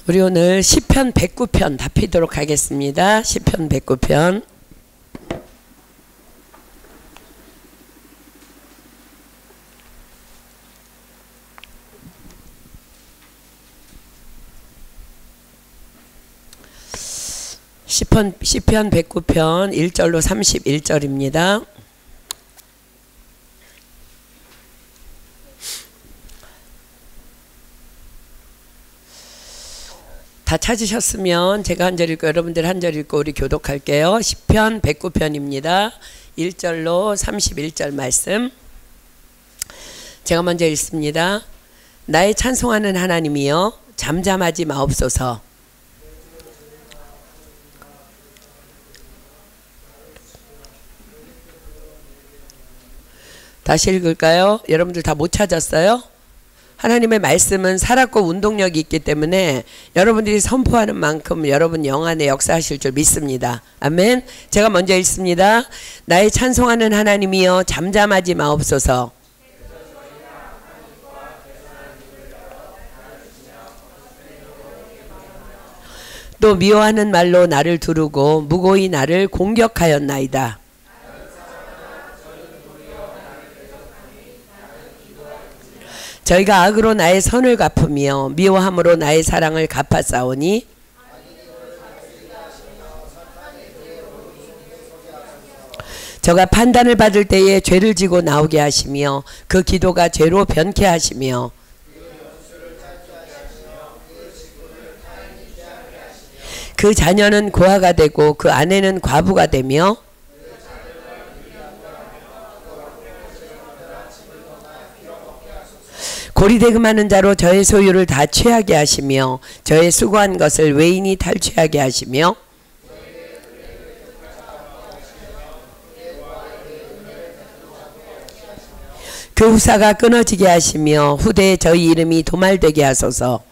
우리 오늘 시편 109편 답히도록 하겠습니다. 시편 109편. 시편 109편 1절로 31절입니다. 다 찾으셨으면 제가 한 절 읽고 여러분들 한 절 읽고 우리 교독할게요. 시편 109편입니다. 1절로 31절 말씀. 제가 먼저 읽습니다. 나의 찬송하는 하나님이여 잠잠하지 마옵소서. 다시 읽을까요? 여러분들 다 못 찾았어요? 하나님의 말씀은 살았고 운동력이 있기 때문에 여러분들이 선포하는 만큼 여러분 영 안에 역사하실 줄 믿습니다. 아멘. 제가 먼저 읽습니다. 나의 찬송하는 하나님이여 잠잠하지 마옵소서. 또 미워하는 말로 나를 두르고 무고히 나를 공격하였나이다. 저희가 악으로 나의 선을 갚으며 미워함으로 나의 사랑을 갚았사오니 저가 판단을 받을 때에 죄를 지고 나오게 하시며 그 기도가 죄로 변케 하시며 그 자녀는 고아가 되고 그 아내는 과부가 되며 고리대금하는 자로 저의 소유를 다 취하게 하시며 저의 수고한 것을 외인이 탈취하게 하시며 그 후사가 끊어지게 하시며 후대에 저희 이름이 도말되게 하소서.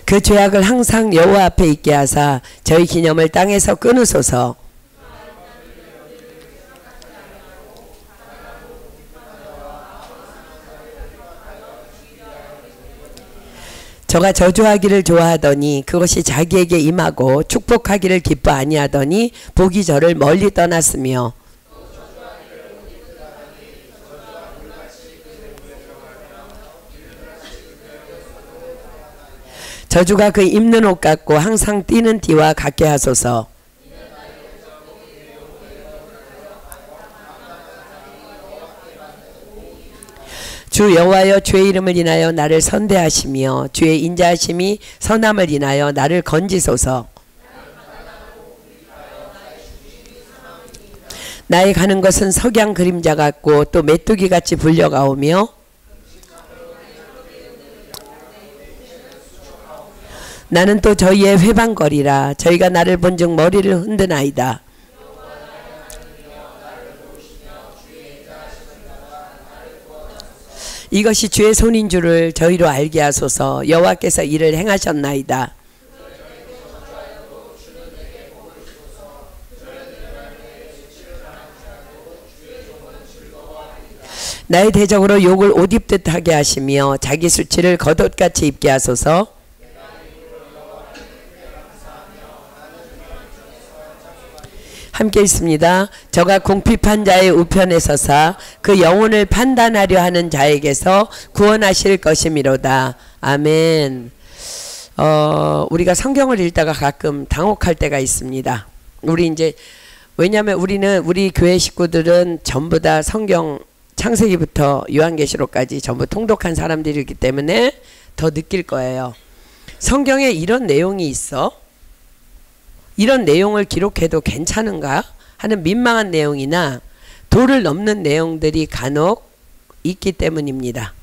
그 죄악을 항상 여호와 앞에 있게 하사 저희 기념을 땅에서 끊으소서. 저가 저주하기를 좋아하더니 그것이 자기에게 임하고 축복하기를 기뻐 아니하더니 복이 저를 멀리 떠났으며 저주가 그 입는 옷 같고 항상 띠는 띠와 같게 하소서. 주 여호와여 주의 이름을 인하여 나를 선대하시며 주의 인자하심이 선함을 인하여 나를 건지소서. 나의 가는 것은 석양 그림자 같고 또 메뚜기같이 불려가오며 나는 또 저희의 회방거리라. 저희가 나를 본즉 머리를 흔드나이다. 이것이 주의 손인 줄을 저희로 알게 하소서. 여호와께서 이를 행하셨나이다. 나의 대적으로 욕을 옷 입듯 하게 하시며 자기 수치를 겉옷같이 입게 하소서. 함께 있습니다. 저가 궁핍한 자의 우편에 서사 그 영혼을 판단하려 하는 자에게서 구원하실 것이미로다. 아멘. 우리가 성경을 읽다가 가끔 당혹할 때가 있습니다. 왜냐하면 우리 교회 식구들은 전부 다 성경 창세기부터 요한계시록까지 전부 통독한 사람들이기 때문에 더 느낄 거예요. 성경에 이런 내용이 있어? 이런 내용을 기록해도 괜찮은가 하는 민망한 내용이나 도를 넘는 내용들이 간혹 있기 때문입니다.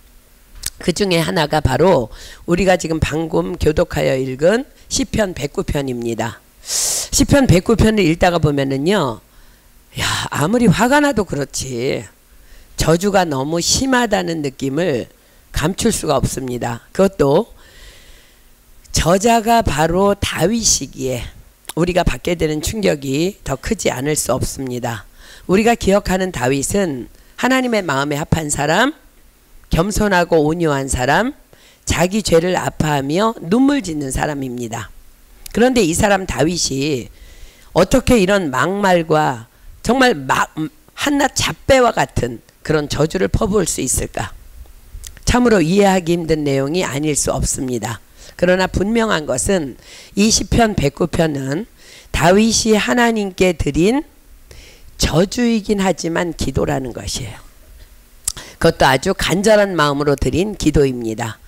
그 중에 하나가 바로 우리가 지금 방금 교독하여 읽은 시편 109편입니다. 시편 109편을 읽다가 보면은요, 야, 아무리 화가 나도 그렇지 저주가 너무 심하다는 느낌을 감출 수가 없습니다. 그것도 저자가 바로 다윗이기에 우리가 받게 되는 충격이 더 크지 않을 수 없습니다. 우리가 기억하는 다윗은 하나님의 마음에 합한 사람, 겸손하고 온유한 사람, 자기 죄를 아파하며 눈물 짓는 사람입니다. 그런데 이 사람 다윗이 어떻게 이런 막말과 정말 한낱 잣배와 같은 그런 저주를 퍼부을 수 있을까? 참으로 이해하기 힘든 내용이 아닐 수 없습니다. 그러나 분명한 것은 이 시편 109편은 다윗이 하나님께 드린 저주이긴 하지만 기도라는 것이에요. 그것도 아주 간절한 마음으로 드린 기도입니다.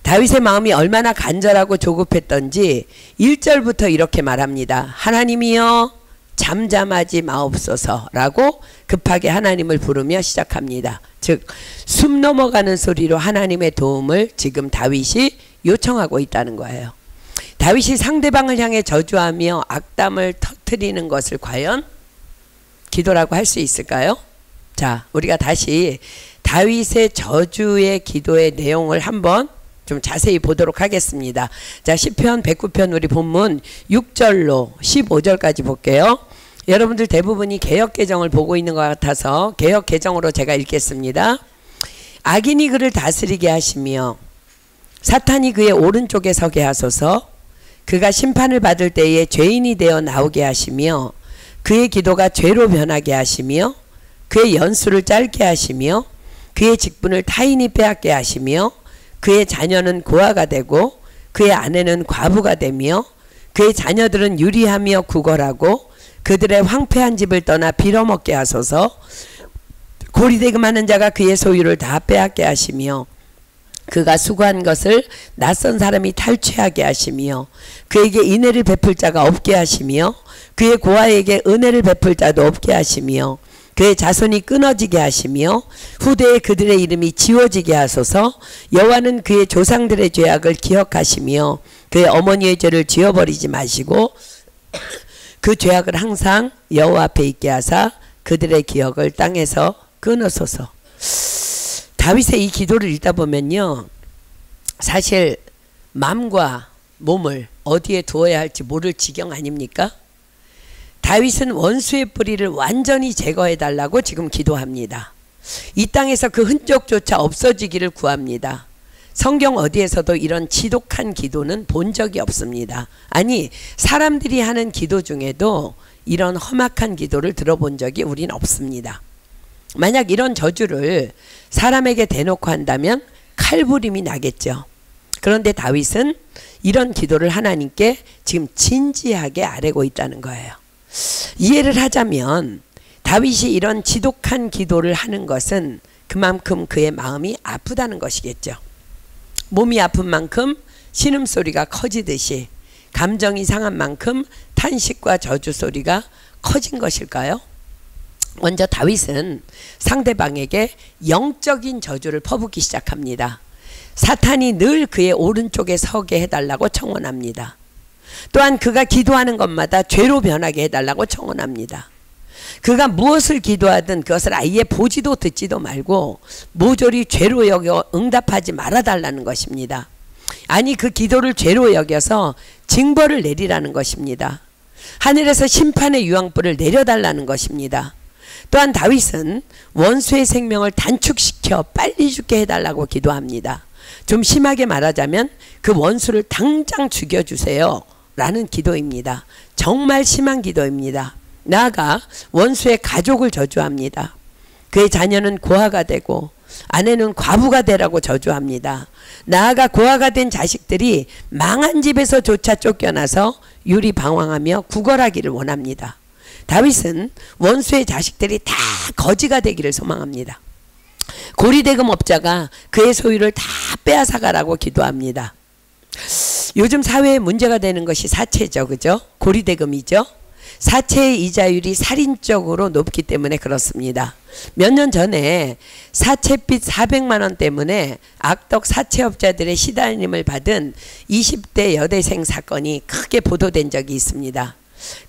다윗의 마음이 얼마나 간절하고 조급했던지 1절부터 이렇게 말합니다. 하나님이여 잠잠하지 마옵소서라고 급하게 하나님을 부르며 시작합니다. 즉 숨 넘어가는 소리로 하나님의 도움을 지금 다윗이 요청하고 있다는 거예요. 다윗이 상대방을 향해 저주하며 악담을 터뜨리는 것을 과연 기도라고 할 수 있을까요? 자, 우리가 다시 다윗의 저주의 기도의 내용을 한번 좀 자세히 보도록 하겠습니다. 자, 시편 109편 우리 본문 6절로 15절까지 볼게요. 여러분들 대부분이 개역개정을 보고 있는 것 같아서 개역개정으로 제가 읽겠습니다. 악인이 그를 다스리게 하시며 사탄이 그의 오른쪽에 서게 하소서. 그가 심판을 받을 때에 죄인이 되어 나오게 하시며 그의 기도가 죄로 변하게 하시며 그의 연수를 짧게 하시며 그의 직분을 타인이 빼앗게 하시며 그의 자녀는 고아가 되고 그의 아내는 과부가 되며 그의 자녀들은 유리하며 구걸하고 그들의 황폐한 집을 떠나 빌어먹게 하소서. 고리대금하는 자가 그의 소유를 다 빼앗게 하시며 그가 수고한 것을 낯선 사람이 탈취하게 하시며 그에게 인애를 베풀 자가 없게 하시며 그의 고아에게 은혜를 베풀 자도 없게 하시며 그의 자손이 끊어지게 하시며 후대에 그들의 이름이 지워지게 하소서. 여호와는 그의 조상들의 죄악을 기억하시며 그의 어머니의 죄를 지워버리지 마시고 그 죄악을 항상 여호와 앞에 있게 하사 그들의 기억을 땅에서 끊으소서. 다윗의 이 기도를 읽다 보면요, 사실 마음과 몸을 어디에 두어야 할지 모를 지경 아닙니까? 다윗은 원수의 뿌리를 완전히 제거해 달라고 지금 기도합니다. 이 땅에서 그 흔적조차 없어지기를 구합니다. 성경 어디에서도 이런 지독한 기도는 본 적이 없습니다. 아니, 사람들이 하는 기도 중에도 이런 험악한 기도를 들어본 적이 우린 없습니다. 만약 이런 저주를 사람에게 대놓고 한다면 칼부림이 나겠죠. 그런데 다윗은 이런 기도를 하나님께 지금 진지하게 아뢰고 있다는 거예요. 이해를 하자면 다윗이 이런 지독한 기도를 하는 것은 그만큼 그의 마음이 아프다는 것이겠죠. 몸이 아픈 만큼 신음소리가 커지듯이 감정이 상한 만큼 탄식과 저주 소리가 커진 것일까요? 먼저 다윗은 상대방에게 영적인 저주를 퍼붓기 시작합니다. 사탄이 늘 그의 오른쪽에 서게 해달라고 청원합니다. 또한 그가 기도하는 것마다 죄로 변하게 해달라고 청원합니다. 그가 무엇을 기도하든 그것을 아예 보지도 듣지도 말고 모조리 죄로 여겨 응답하지 말아달라는 것입니다. 아니, 그 기도를 죄로 여겨서 징벌을 내리라는 것입니다. 하늘에서 심판의 유황불을 내려달라는 것입니다. 또한 다윗은 원수의 생명을 단축시켜 빨리 죽게 해달라고 기도합니다. 좀 심하게 말하자면 그 원수를 당장 죽여주세요 라는 기도입니다. 정말 심한 기도입니다. 나아가 원수의 가족을 저주합니다. 그의 자녀는 고아가 되고 아내는 과부가 되라고 저주합니다. 나아가 고아가 된 자식들이 망한 집에서조차 쫓겨나서 유리방황하며 구걸하기를 원합니다. 다윗은 원수의 자식들이 다 거지가 되기를 소망합니다. 고리대금업자가 그의 소유를 다 빼앗아가라고 기도합니다. 요즘 사회에 문제가 되는 것이 사채죠. 그죠? 고리대금이죠. 사채의 이자율이 살인적으로 높기 때문에 그렇습니다. 몇 년 전에 사채빚 400만 원 때문에 악덕 사채업자들의 시달림을 받은 20대 여대생 사건이 크게 보도된 적이 있습니다.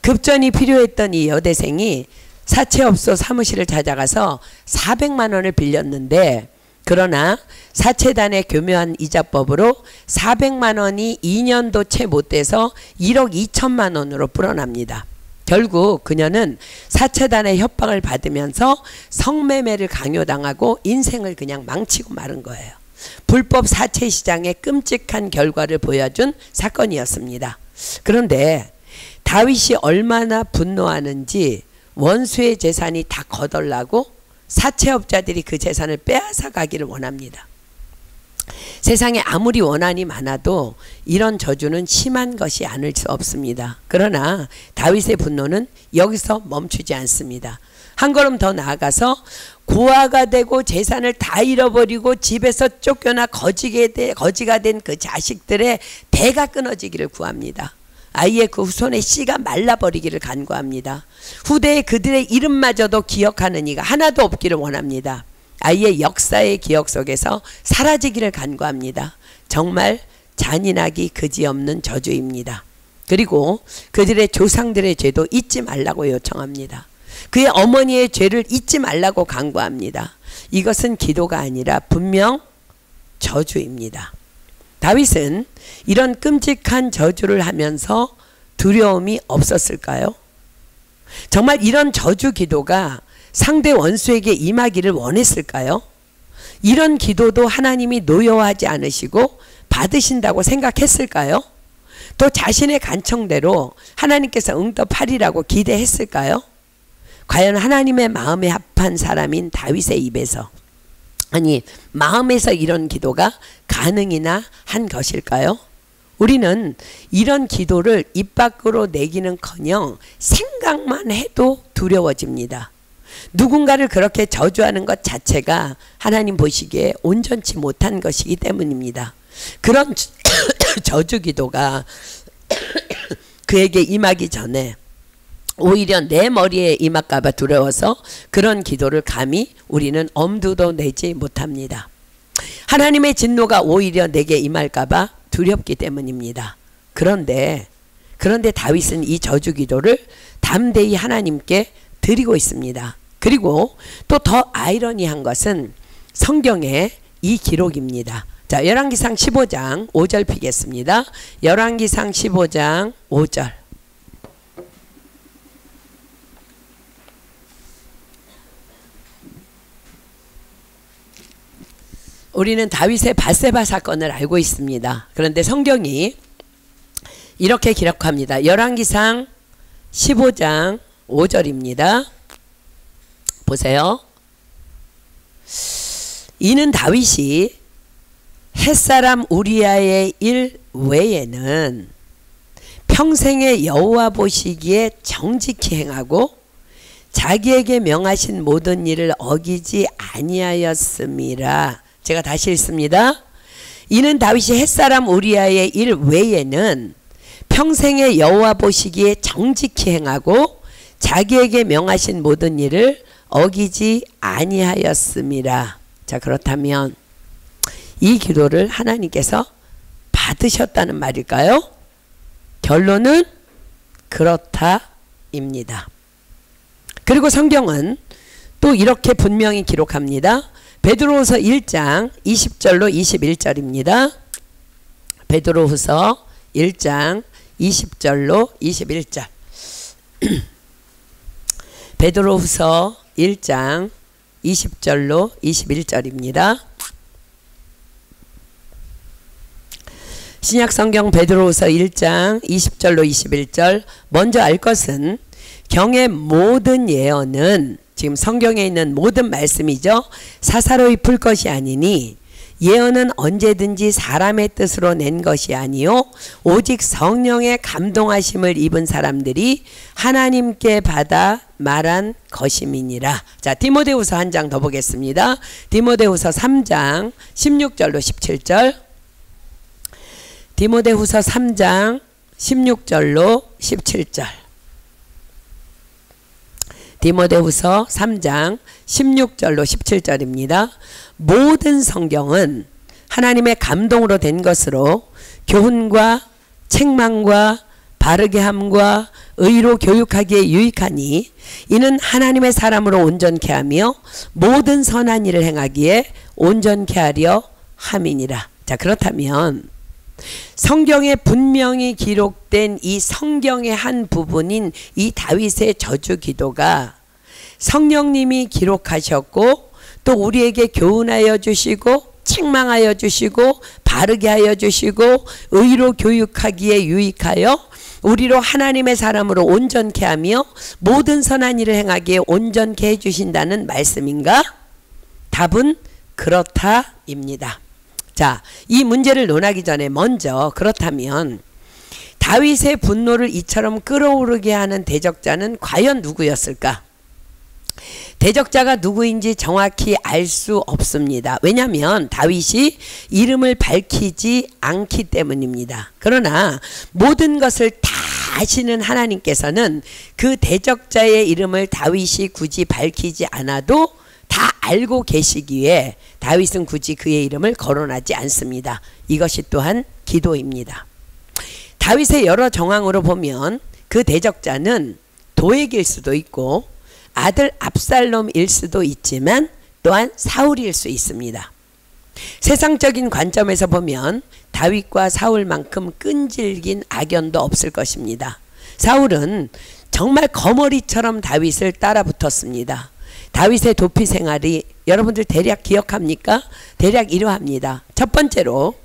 급전이 필요했던 이 여대생이 사채업소 사무실을 찾아가서 400만 원을 빌렸는데, 그러나 사채단의 교묘한 이자법으로 400만 원이 2년도 채 못 돼서 1억 2천만 원으로 불어납니다. 결국 그녀는 사체단의 협박을 받으면서 성매매를 강요당하고 인생을 그냥 망치고 마른 거예요. 불법 사체 시장의 끔찍한 결과를 보여준 사건이었습니다. 그런데 다윗이 얼마나 분노하는지 원수의 재산이 다 거덜나고 사채업자들이 그 재산을 빼앗아 가기를 원합니다. 세상에 아무리 원한이 많아도 이런 저주는 심한 것이 아닐 수 없습니다. 그러나 다윗의 분노는 여기서 멈추지 않습니다. 한 걸음 더 나아가서 고아가 되고 재산을 다 잃어버리고 집에서 쫓겨나 거지가 된 그 자식들의 배가 끊어지기를 구합니다. 아이의 그 후손의 씨가 말라버리기를 간구합니다. 후대에 그들의 이름마저도 기억하는 이가 하나도 없기를 원합니다. 아이의 역사의 기억 속에서 사라지기를 간구합니다. 정말 잔인하기 그지없는 저주입니다. 그리고 그들의 조상들의 죄도 잊지 말라고 요청합니다. 그의 어머니의 죄를 잊지 말라고 간구합니다. 이것은 기도가 아니라 분명 저주입니다. 다윗은 이런 끔찍한 저주를 하면서 두려움이 없었을까요? 정말 이런 저주 기도가 상대 원수에게 임하기를 원했을까요? 이런 기도도 하나님이 노여워하지 않으시고 받으신다고 생각했을까요? 또 자신의 간청대로 하나님께서 응답하리라고 기대했을까요? 과연 하나님의 마음에 합한 사람인 다윗의 입에서, 아니 마음에서 이런 기도가 가능이나 한 것일까요? 우리는 이런 기도를 입 밖으로 내기는커녕 생각만 해도 두려워집니다. 누군가를 그렇게 저주하는 것 자체가 하나님 보시기에 온전치 못한 것이기 때문입니다. 그런 저주 기도가 그에게 임하기 전에 오히려 내 머리에 임할까봐 두려워서 그런 기도를 감히 우리는 엄두도 내지 못합니다. 하나님의 진노가 오히려 내게 임할까봐 두렵기 때문입니다. 그런데 다윗은 이 저주 기도를 담대히 하나님께 드리고 있습니다. 그리고 또 더 아이러니한 것은 성경의 이 기록입니다. 자, 열왕기상 15장 5절 피겠습니다. 열왕기상 15장 5절. 우리는 다윗의 밧세바 사건을 알고 있습니다. 그런데 성경이 이렇게 기록합니다. 열왕기상 15장 5절입니다. 보세요. 이는 다윗이 햇사람 우리아의 일 외에는 평생의 여호와 보시기에 정직히 행하고 자기에게 명하신 모든 일을 어기지 아니하였음이라. 제가 다시 읽습니다. 이는 다윗이 햇사람 우리아의 일 외에는 평생의 여호와 보시기에 정직히 행하고 자기에게 명하신 모든 일을 어기지 아니하였음이라. 자, 그렇다면 이 기도를 하나님께서 받으셨다는 말일까요? 결론은 그렇다입니다. 그리고 성경은 또 이렇게 분명히 기록합니다. 베드로후서 1장 20절로 21절입니다. 베드로후서 1장 20절로 21절. 베드로후서 1장 20절로 21절입니다. 신약성경 베드로후서 1장 20절로 21절. 먼저 알 것은 경의 모든 예언은, 지금 성경에 있는 모든 말씀이죠, 사사로이 풀 것이 아니니 예언은 언제든지 사람의 뜻으로 낸 것이 아니요 오직 성령의 감동하심을 입은 사람들이 하나님께 받아 말한 것임이니라. 자, 디모데후서 한 장 더 보겠습니다. 디모데후서 3장 16절로 17절. 디모데후서 3장 16절로 17절. 디모데후서 3장 16절로 17절입니다. 모든 성경은 하나님의 감동으로 된 것으로 교훈과 책망과 바르게 함과 의로 교육하기에 유익하니 이는 하나님의 사람으로 온전케 하며 모든 선한 일을 행하기에 온전케 하려 함이니라. 자, 그렇다면 성경에 분명히 기록된 이 성경의 한 부분인 이 다윗의 저주 기도가 성령님이 기록하셨고 또 우리에게 교훈하여 주시고 책망하여 주시고 바르게 하여 주시고 의로 교육하기에 유익하여 우리로 하나님의 사람으로 온전케 하며 모든 선한 일을 행하기에 온전케 해주신다는 말씀인가? 답은 그렇다입니다. 자, 이 문제를 논하기 전에 먼저 그렇다면 다윗의 분노를 이처럼 끌어오르게 하는 대적자는 과연 누구였을까? 대적자가 누구인지 정확히 알 수 없습니다. 왜냐하면 다윗이 이름을 밝히지 않기 때문입니다. 그러나 모든 것을 다 아시는 하나님께서는 그 대적자의 이름을 다윗이 굳이 밝히지 않아도 다 알고 계시기에 다윗은 굳이 그의 이름을 거론하지 않습니다. 이것이 또한 기도입니다. 다윗의 여러 정황으로 보면 그 대적자는 도액일 수도 있고 아들 압살롬일 수도 있지만 또한 사울일 수 있습니다. 세상적인 관점에서 보면 다윗과 사울만큼 끈질긴 악연도 없을 것입니다. 사울은 정말 거머리처럼 다윗을 따라 붙었습니다. 다윗의 도피 생활이 여러분들 대략 기억합니까? 대략 이러합니다. 첫 번째로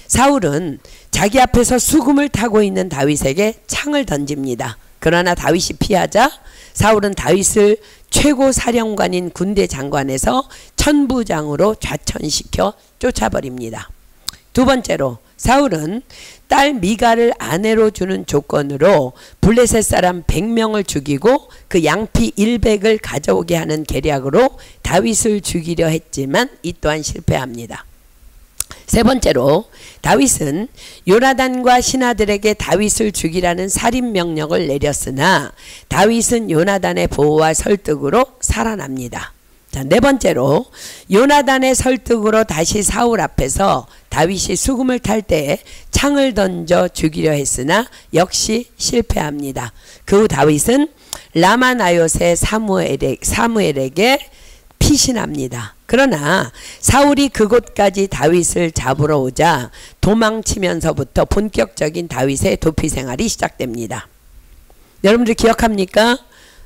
사울은 자기 앞에서 수금을 타고 있는 다윗에게 창을 던집니다. 그러나 다윗이 피하자 사울은 다윗을 최고 사령관인 군대 장관에서 천부장으로 좌천시켜 쫓아버립니다. 두 번째로 사울은 딸 미갈을 아내로 주는 조건으로 블레셋 사람 100명을 죽이고 그 양피 100을 가져오게 하는 계략으로 다윗을 죽이려 했지만 이 또한 실패합니다. 세 번째로 다윗은 요나단과 신하들에게 다윗을 죽이라는 살인 명령을 내렸으나 다윗은 요나단의 보호와 설득으로 살아납니다. 자, 네 번째로 요나단의 설득으로 다시 사울 앞에서 다윗이 수금을 탈 때 창을 던져 죽이려 했으나 역시 실패합니다. 그 후 다윗은 라마나요세 사무엘에게 피신합니다. 그러나 사울이 그곳까지 다윗을 잡으러 오자 도망치면서부터 본격적인 다윗의 도피 생활이 시작됩니다. 여러분들 기억합니까?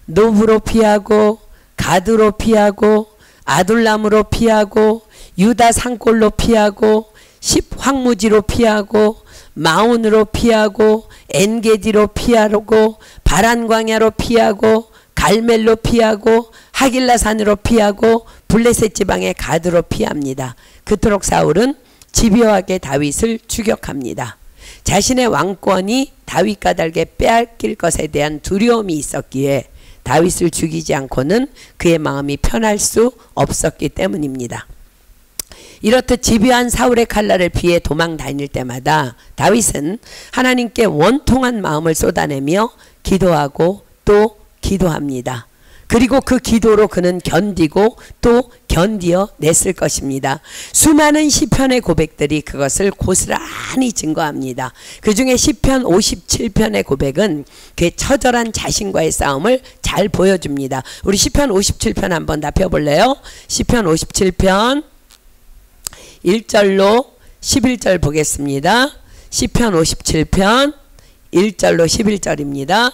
노브로 피하고 가드로 피하고 아둘람으로 피하고 유다 산골로 피하고 십황무지로 피하고 마온으로 피하고 엔게디로 피하고 바란 광야로 피하고 갈멜로 피하고 하길라산으로 피하고 블레셋 지방의 가드로 피합니다. 그토록 사울은 집요하게 다윗을 추격합니다. 자신의 왕권이 다윗 까닭에 빼앗길 것에 대한 두려움이 있었기에 다윗을 죽이지 않고는 그의 마음이 편할 수 없었기 때문입니다. 이렇듯 집요한 사울의 칼날을 피해 도망 다닐 때마다 다윗은 하나님께 원통한 마음을 쏟아내며 기도하고 또 기도합니다. 그리고 그 기도로 그는 견디고 또 견디어 냈을 것입니다. 수많은 시편의 고백들이 그것을 고스란히 증거합니다. 그 중에 시편 57편의 고백은 그의 처절한 자신과의 싸움을 잘 보여줍니다. 우리 시편 57편 한번 다 펴볼래요? 시편 57편 1절로 11절 보겠습니다. 시편 57편 1절로 11절입니다.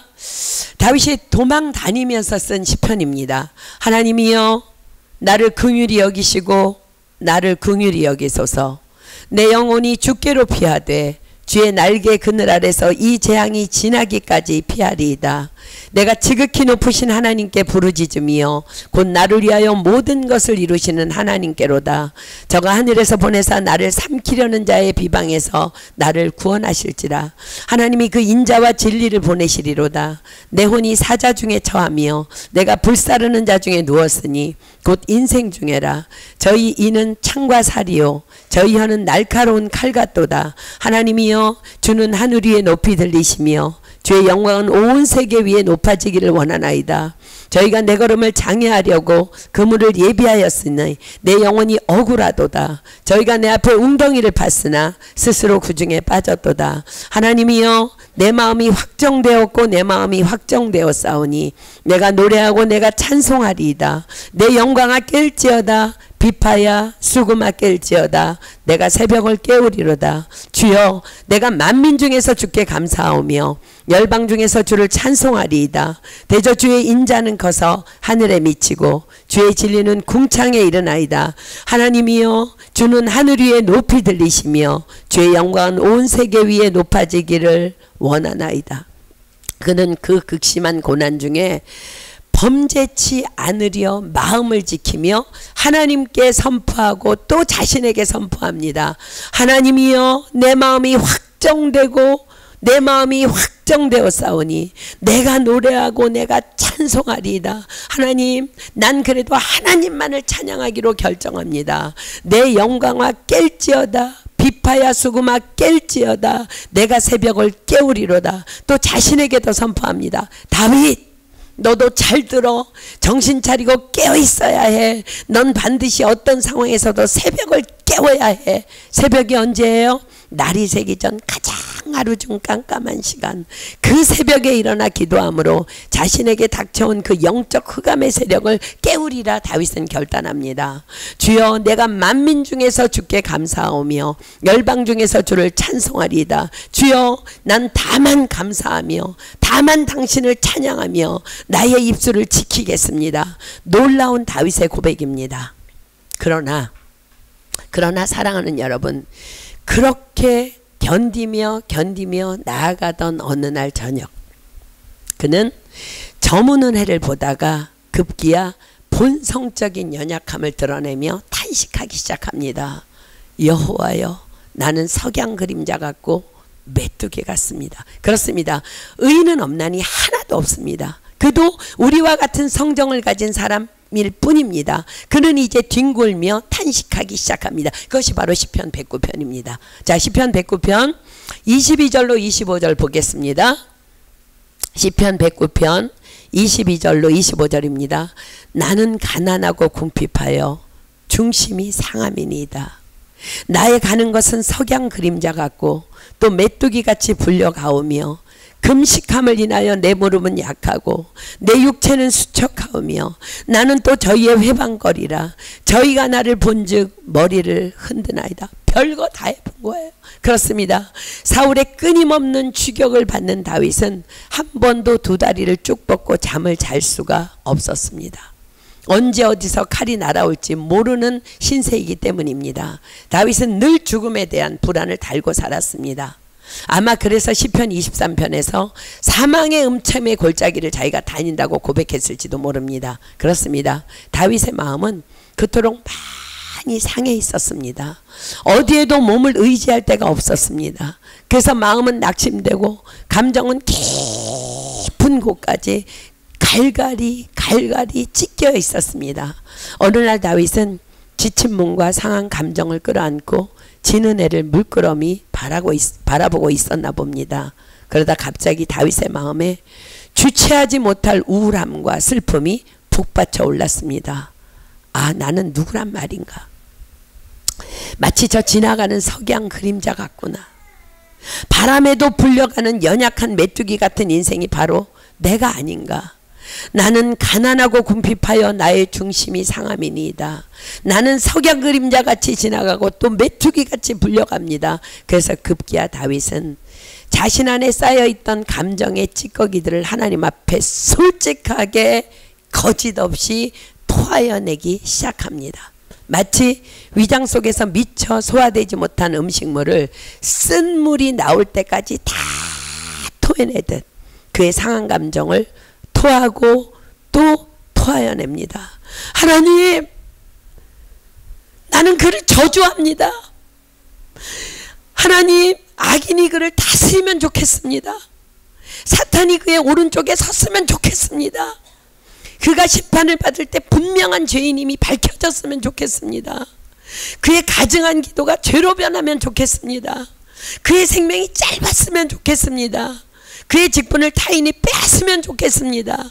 다윗이 도망 다니면서 쓴 시편입니다. 하나님이여 나를 긍휼히 여기시고 나를 긍휼히 여기소서. 내 영혼이 주께로 피하되 주의 날개 그늘 아래서 이 재앙이 지나기까지 피하리이다. 내가 지극히 높으신 하나님께 부르짖으며 곧 나를 위하여 모든 것을 이루시는 하나님께로다. 저가 하늘에서 보내사 나를 삼키려는 자의 비방에서 나를 구원하실지라. 하나님이 그 인자와 진리를 보내시리로다. 내 혼이 사자 중에 처하며 내가 불사르는 자 중에 누웠으니 곧 인생 중에라. 저희 이는 창과 살이요 저희 혀는 날카로운 칼 같도다. 하나님이여 주는 하늘 위에 높이 들리시며 주의 영광은 온 세계 위에 높아지기를 원하나이다. 저희가 내 걸음을 장애하려고 그물을 예비하였으니 내 영혼이 억울하도다. 저희가 내 앞에 웅덩이를 팠으나 스스로 그 중에 빠졌도다. 하나님이여 내 마음이 확정되었고 내 마음이 확정되었사오니 내가 노래하고 내가 찬송하리이다. 내 영광아 깰지어다. 비파야 수구마 깰지어다. 내가 새벽을 깨우리로다. 주여 내가 만민 중에서 주께 감사하오며 열방 중에서 주를 찬송하리이다. 대저 주의 인자는 커서 하늘에 미치고 주의 진리는 궁창에 이르나이다. 하나님이여 주는 하늘 위에 높이 들리시며 주의 영광은 온 세계 위에 높아지기를 원하나이다. 그는 그 극심한 고난 중에 범죄치 않으려 마음을 지키며 하나님께 선포하고 또 자신에게 선포합니다. 하나님이여 내 마음이 확정되고 내 마음이 확정되었사오니 내가 노래하고 내가 찬송하리이다. 하나님 난 그래도 하나님만을 찬양하기로 결정합니다. 내 영광아 깰지어다. 비파야 수구마 깰지어다. 내가 새벽을 깨우리로다. 또 자신에게도 선포합니다. 다윗 너도 잘 들어. 정신 차리고 깨어 있어야 해. 넌 반드시 어떤 상황에서도 새벽을 깨워야 해. 새벽이 언제예요? 날이 새기 전 가장 하루 중 깜깜한 시간, 그 새벽에 일어나 기도함으로 자신에게 닥쳐온 그 영적 흑암의 세력을 깨우리라 다윗은 결단합니다. 주여 내가 만민 중에서 주께 감사하오며 열방 중에서 주를 찬송하리이다. 주여 난 다만 감사하며 다만 당신을 찬양하며 나의 입술을 지키겠습니다. 놀라운 다윗의 고백입니다. 그러나 사랑하는 여러분, 그렇게 견디며 나아가던 어느 날 저녁, 그는 저무는 해를 보다가 급기야 본성적인 연약함을 드러내며 탄식하기 시작합니다. 여호와여 나는 석양 그림자 같고 메뚜기 같습니다. 그렇습니다. 의인은 없나니 하나도 없습니다. 그도 우리와 같은 성정을 가진 사람일 뿐입니다. 그는 이제 뒹굴며 탄식하기 시작합니다. 그것이 바로 시편 109편입니다. 자, 시편 109편 22절로 25절 보겠습니다. 시편 109편 22절로 25절입니다. 나는 가난하고 궁핍하여 중심이 상함이니이다. 나의 가는 것은 석양 그림자 같고 또 메뚜기같이 불려가오며 금식함을 인하여 내 무릎은 약하고 내 육체는 수척하오며 나는 또 저희의 회방거리라. 저희가 나를 본즉 머리를 흔드나이다. 별거 다 해본 거예요. 그렇습니다. 사울의 끊임없는 추격을 받는 다윗은 한 번도 두 다리를 쭉 뻗고 잠을 잘 수가 없었습니다. 언제 어디서 칼이 날아올지 모르는 신세이기 때문입니다. 다윗은 늘 죽음에 대한 불안을 달고 살았습니다. 아마 그래서 시편 23편에서 사망의 음침의 골짜기를 자기가 다닌다고 고백했을지도 모릅니다. 그렇습니다. 다윗의 마음은 그토록 많이 상해 있었습니다. 어디에도 몸을 의지할 데가 없었습니다. 그래서 마음은 낙심되고 감정은 깊은 곳까지 갈갈이 찢겨 있었습니다. 어느 날 다윗은 지친 몸과 상한 감정을 끌어안고 지는 해를 물끄러미 바라보고 있었나 봅니다. 그러다 갑자기 다윗의 마음에 주체하지 못할 우울함과 슬픔이 북받쳐 올랐습니다. 아, 나는 누구란 말인가? 마치 저 지나가는 석양 그림자 같구나. 바람에도 불려가는 연약한 메뚜기 같은 인생이 바로 내가 아닌가? 나는 가난하고 궁핍하여 나의 중심이 상함이니이다. 나는 석양 그림자같이 지나가고 또 메뚜기같이 불려갑니다. 그래서 급기야 다윗은 자신 안에 쌓여있던 감정의 찌꺼기들을 하나님 앞에 솔직하게 거짓없이 토하여내기 시작합니다. 마치 위장 속에서 미처 소화되지 못한 음식물을 쓴 물이 나올 때까지 다 토해내듯 그의 상한 감정을 토하고 또 토하여냅니다. 하나님, 나는 그를 저주합니다. 하나님, 악인이 그를 다스리면 좋겠습니다. 사탄이 그의 오른쪽에 섰으면 좋겠습니다. 그가 심판을 받을 때 분명한 죄인임이 밝혀졌으면 좋겠습니다. 그의 가증한 기도가 죄로 변하면 좋겠습니다. 그의 생명이 짧았으면 좋겠습니다. 그의 직분을 타인이 빼앗으면 좋겠습니다.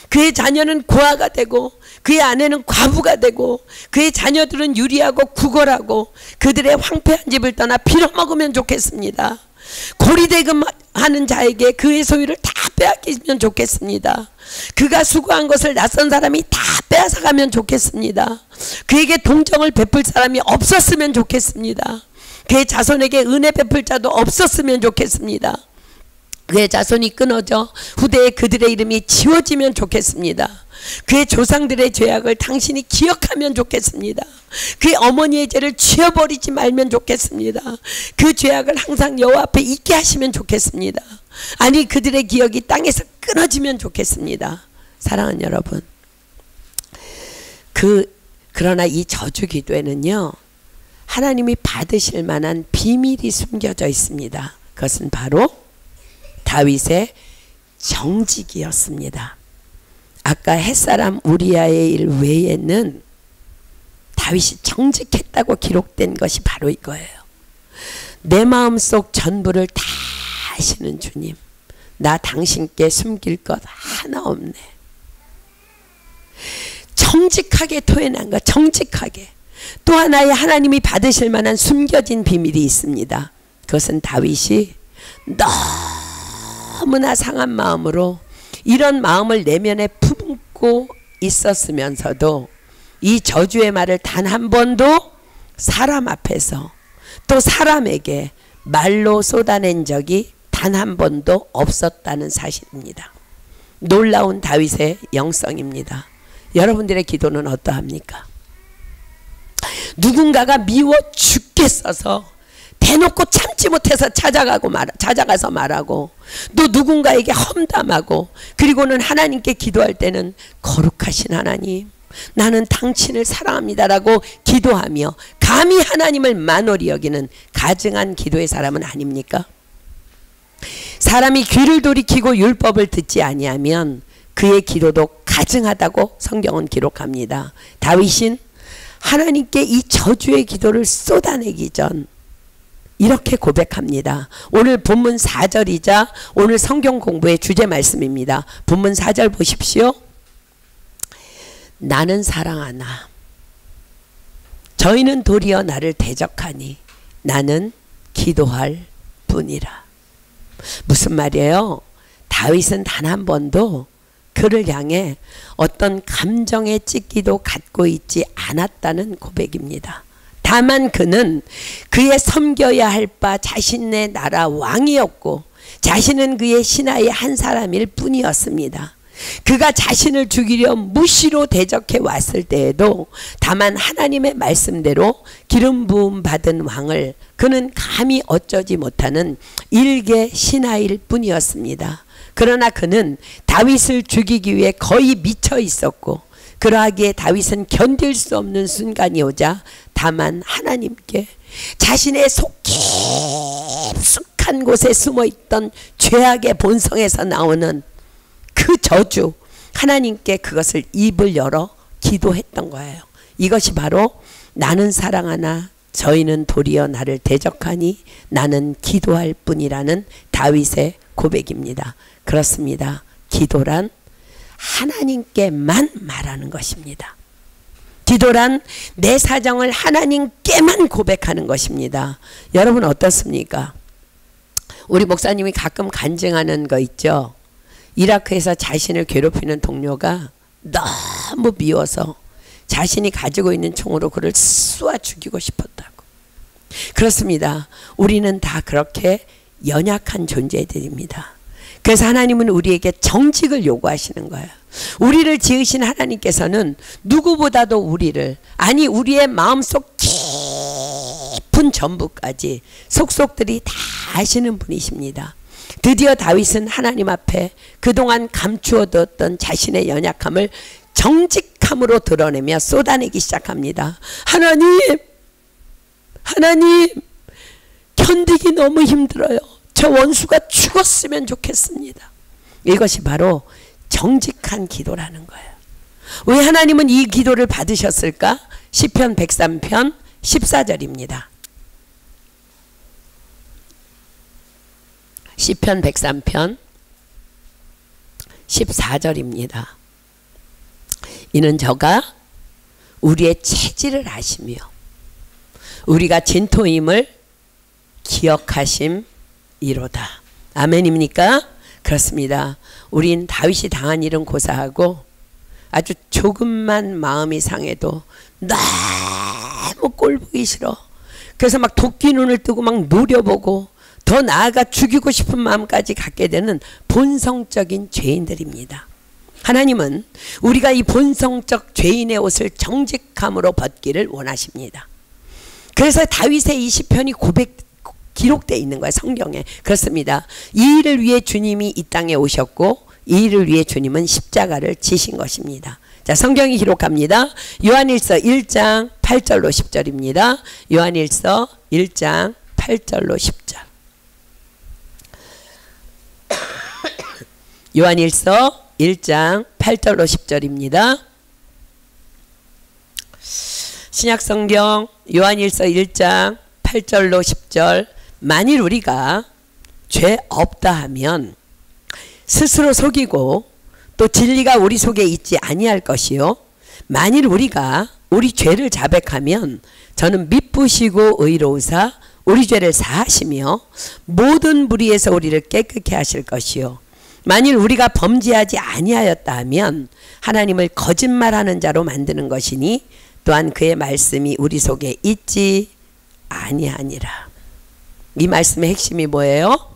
그의 자녀는 고아가 되고 그의 아내는 과부가 되고 그의 자녀들은 유리하고 구걸하고 그들의 황폐한 집을 떠나 빌어먹으면 좋겠습니다. 고리대금하는 자에게 그의 소유를 다 빼앗기면 좋겠습니다. 그가 수고한 것을 낯선 사람이 다 빼앗아가면 좋겠습니다. 그에게 동정을 베풀 사람이 없었으면 좋겠습니다. 그의 자손에게 은혜 베풀 자도 없었으면 좋겠습니다. 그의 자손이 끊어져 후대에 그들의 이름이 지워지면 좋겠습니다. 그의 조상들의 죄악을 당신이 기억하면 좋겠습니다. 그의 어머니의 죄를 지워버리지 말면 좋겠습니다. 그 죄악을 항상 여호와 앞에 있게 하시면 좋겠습니다. 아니 그들의 기억이 땅에서 끊어지면 좋겠습니다. 사랑하는 여러분, 그러나 이 저주 기도에는요 하나님이 받으실 만한 비밀이 숨겨져 있습니다. 그것은 바로 다윗의 정직이었습니다. 아까 햇사람 우리아의 일 외에는 다윗이 정직했다고 기록된 것이 바로 이거예요. 내 마음속 전부를 다 아시는 주님, 나 당신께 숨길 것 하나 없네. 정직하게 토해낸 것, 정직하게. 또 하나의 하나님이 받으실 만한 숨겨진 비밀이 있습니다. 그것은 다윗이 너무나 상한 마음으로 이런 마음을 내면에 품고 있었으면서도 이 저주의 말을 단 한 번도 사람 앞에서 또 사람에게 말로 쏟아낸 적이 단 한 번도 없었다는 사실입니다. 놀라운 다윗의 영성입니다. 여러분들의 기도는 어떠합니까? 누군가가 미워 죽겠어서 대놓고 참지 못해서 찾아가서 말하고 또 누군가에게 험담하고 그리고는 하나님께 기도할 때는 거룩하신 하나님, 나는 당신을 사랑합니다라고 기도하며 감히 하나님을 만홀히 여기는 가증한 기도의 사람은 아닙니까? 사람이 귀를 돌이키고 율법을 듣지 아니하면 그의 기도도 가증하다고 성경은 기록합니다. 다윗은 하나님께 이 저주의 기도를 쏟아내기 전 이렇게 고백합니다. 오늘 본문 4절이자 오늘 성경 공부의 주제 말씀입니다. 본문 4절 보십시오. 나는 사랑하나 저희는 도리어 나를 대적하니 나는 기도할 뿐이라. 무슨 말이에요? 다윗은 단 한 번도 그를 향해 어떤 감정의 찢기도 갖고 있지 않았다는 고백입니다. 다만 그는 그의 섬겨야 할 바 자신의 나라 왕이었고 자신은 그의 신하의 한 사람일 뿐이었습니다. 그가 자신을 죽이려 무시로 대적해 왔을 때에도 다만 하나님의 말씀대로 기름 부음 받은 왕을 그는 감히 어쩌지 못하는 일개 신하일 뿐이었습니다. 그러나 그는 다윗을 죽이기 위해 거의 미쳐 있었고 그러하기에 다윗은 견딜 수 없는 순간이 오자 다만 하나님께 자신의 속 깊숙한 곳에 숨어있던 죄악의 본성에서 나오는 그 저주, 하나님께 그것을 입을 열어 기도했던 거예요. 이것이 바로 나는 사랑하나 저희는 도리어 나를 대적하니 나는 기도할 뿐이라는 다윗의 고백입니다. 그렇습니다. 기도란 하나님께만 말하는 것입니다. 기도란 내 사정을 하나님께만 고백하는 것입니다. 여러분 어떻습니까? 우리 목사님이 가끔 간증하는 거 있죠. 이라크에서 자신을 괴롭히는 동료가 너무 미워서 자신이 가지고 있는 총으로 그를 쏘아 죽이고 싶었다고. 그렇습니다. 우리는 다 그렇게 연약한 존재들입니다. 그래서 하나님은 우리에게 정직을 요구하시는 거예요. 우리를 지으신 하나님께서는 누구보다도 우리를, 아니 우리의 마음속 깊은 전부까지 속속들이 다 아시는 분이십니다. 드디어 다윗은 하나님 앞에 그동안 감추어뒀던 자신의 연약함을 정직함으로 드러내며 쏟아내기 시작합니다. 하나님 견디기 너무 힘들어요. 저 원수가 죽었으면 좋겠습니다. 이것이 바로 정직한 기도라는 거예요. 왜 하나님은 이 기도를 받으셨을까? 시편 103편 14절입니다. 시편 103편 14절입니다. 이는 저가 우리의 체질을 아시며 우리가 진토임을 기억하심이로다. 아멘입니까? 그렇습니다. 우린 다윗이 당한 일은 고사하고 아주 조금만 마음이 상해도 너무 꼴보기 싫어. 그래서 막 도끼 눈을 뜨고 막 노려보고 더 나아가 죽이고 싶은 마음까지 갖게 되는 본성적인 죄인들입니다. 하나님은 우리가 이 본성적 죄인의 옷을 정직함으로 벗기를 원하십니다. 그래서 다윗의 이 시편이 기록되어 있는 거예요. 성경에. 그렇습니다. 이 일을 위해 주님이 이 땅에 오셨고 이 일을 위해 주님은 십자가를 지신 것입니다. 자, 성경이 기록합니다. 요한일서 1장 8절로 10절입니다. 요한일서 1장 8절로 10절. 요한일서 1장 8절로 10절입니다. 신약성경 요한일서 1장 8절로 10절. 만일 우리가 죄 없다 하면 스스로 속이고 또 진리가 우리 속에 있지 아니할 것이요, 만일 우리가 우리 죄를 자백하면 저는 미쁘시고 의로우사 우리 죄를 사하시며 모든 불의에서 우리를 깨끗게 하실 것이요, 만일 우리가 범죄하지 아니하였다 하면 하나님을 거짓말하는 자로 만드는 것이니 또한 그의 말씀이 우리 속에 있지 아니하니라. 이 말씀의 핵심이 뭐예요?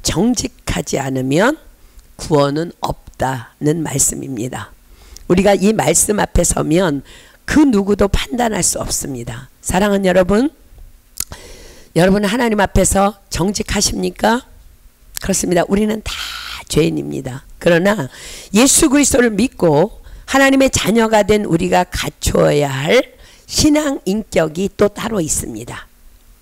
정직하지 않으면 구원은 없다는 말씀입니다. 우리가 이 말씀 앞에 서면 그 누구도 판단할 수 없습니다. 사랑하는 여러분, 여러분 하나님 앞에서 정직하십니까? 그렇습니다. 우리는 다 죄인입니다. 그러나 예수 그리스도를 믿고 하나님의 자녀가 된 우리가 갖추어야 할 신앙 인격이 또 따로 있습니다.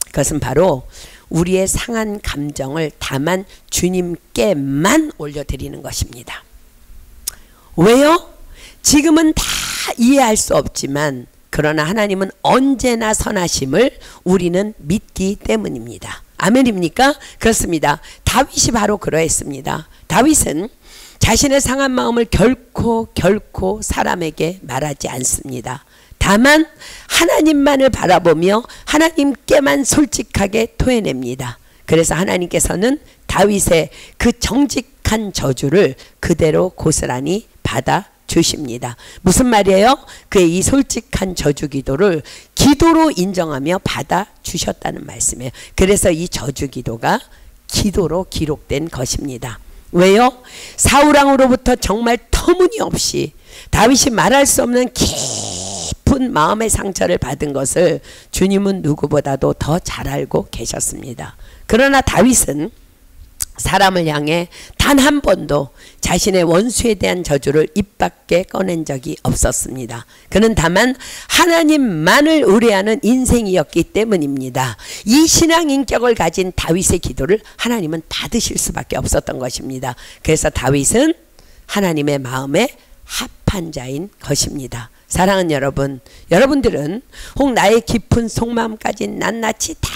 그것은 바로 우리의 상한 감정을 다만 주님께만 올려드리는 것입니다. 왜요? 지금은 다 이해할 수 없지만 그러나 하나님은 언제나 선하심을 우리는 믿기 때문입니다. 아멘입니까? 그렇습니다. 다윗이 바로 그러했습니다. 다윗은 자신의 상한 마음을 결코 사람에게 말하지 않습니다. 다만 하나님만을 바라보며 하나님께만 솔직하게 토해냅니다. 그래서 하나님께서는 다윗의 그 정직한 저주를 그대로 고스란히 받아주십니다. 무슨 말이에요? 그의 이 솔직한 저주 기도를 기도로 인정하며 받아주셨다는 말씀이에요. 그래서 이 저주 기도가 기도로 기록된 것입니다. 왜요? 사울왕으로부터 정말 터무니없이 다윗이 말할 수 없는 깊은 마음의 상처를 받은 것을 주님은 누구보다도 더 잘 알고 계셨습니다. 그러나 다윗은 사람을 향해 단 한 번도 자신의 원수에 대한 저주를 입 밖에 꺼낸 적이 없었습니다. 그는 다만 하나님만을 의뢰하는 인생이었기 때문입니다. 이 신앙 인격을 가진 다윗의 기도를 하나님은 받으실 수밖에 없었던 것입니다. 그래서 다윗은 하나님의 마음에 합한 자인 것입니다. 사랑하는 여러분, 여러분들은 혹 나의 깊은 속마음까지 낱낱이 다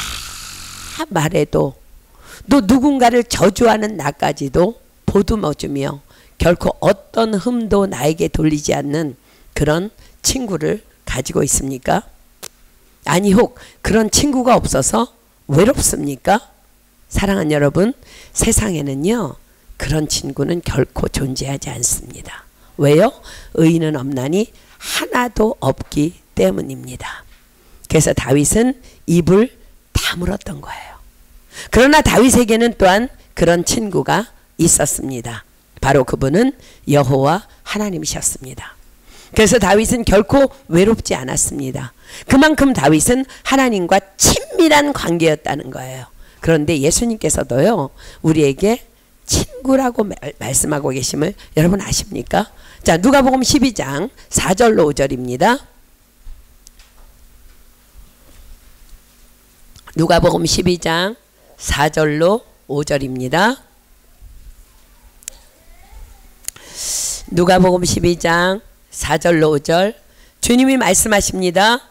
말해도 또 누군가를 저주하는 나까지도 보듬어주며 결코 어떤 흠도 나에게 돌리지 않는 그런 친구를 가지고 있습니까? 아니 혹 그런 친구가 없어서 외롭습니까? 사랑하는 여러분, 세상에는요 그런 친구는 결코 존재하지 않습니다. 왜요? 의인은 없나니 하나도 없기 때문입니다. 그래서 다윗은 입을 다물었던 거예요. 그러나 다윗에게는 또한 그런 친구가 있었습니다. 바로 그분은 여호와 하나님이셨습니다. 그래서 다윗은 결코 외롭지 않았습니다. 그만큼 다윗은 하나님과 친밀한 관계였다는 거예요. 그런데 예수님께서도요 우리에게 친구라고 말씀하고 계심을 여러분 아십니까? 자, 누가복음 12장 4절로 5절입니다. 누가복음 12장 4절로 5절입니다. 누가복음 12장 4절로 5절. 주님이 말씀하십니다.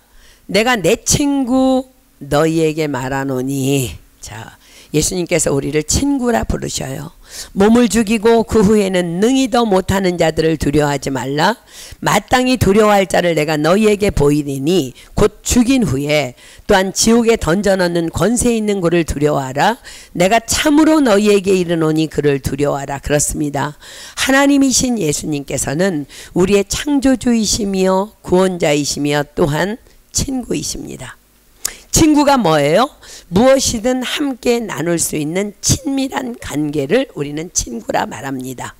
내가 내 친구 너희에게 말하노니. 자, 예수님께서 우리를 친구라 부르셔요. 몸을 죽이고 그 후에는 능히도 못하는 자들을 두려워하지 말라. 마땅히 두려워할 자를 내가 너희에게 보이리니 곧 죽인 후에 또한 지옥에 던져넣는 권세 있는 그를 두려워하라. 내가 참으로 너희에게 이르노니 그를 두려워하라. 그렇습니다. 하나님이신 예수님께서는 우리의 창조주이시며 구원자이시며 또한 친구이십니다. 친구가 뭐예요? 무엇이든 함께 나눌 수 있는 친밀한 관계를 우리는 친구라 말합니다.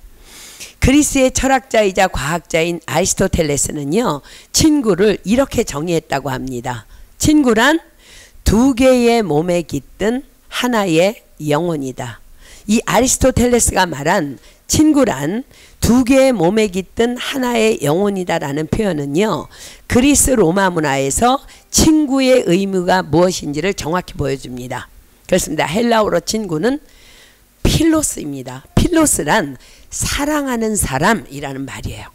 그리스의 철학자이자 과학자인 아리스토텔레스는요, 친구를 이렇게 정의했다고 합니다. 친구란 두 개의 몸에 깃든 하나의 영혼이다. 이 아리스토텔레스가 말한 친구란 두 개의 몸에 깃든 하나의 영혼이다라는 표현은요, 그리스 로마 문화에서 친구의 의무가 무엇인지를 정확히 보여줍니다. 그렇습니다. 헬라어로 친구는 필로스입니다. 필로스란 사랑하는 사람이라는 말이에요.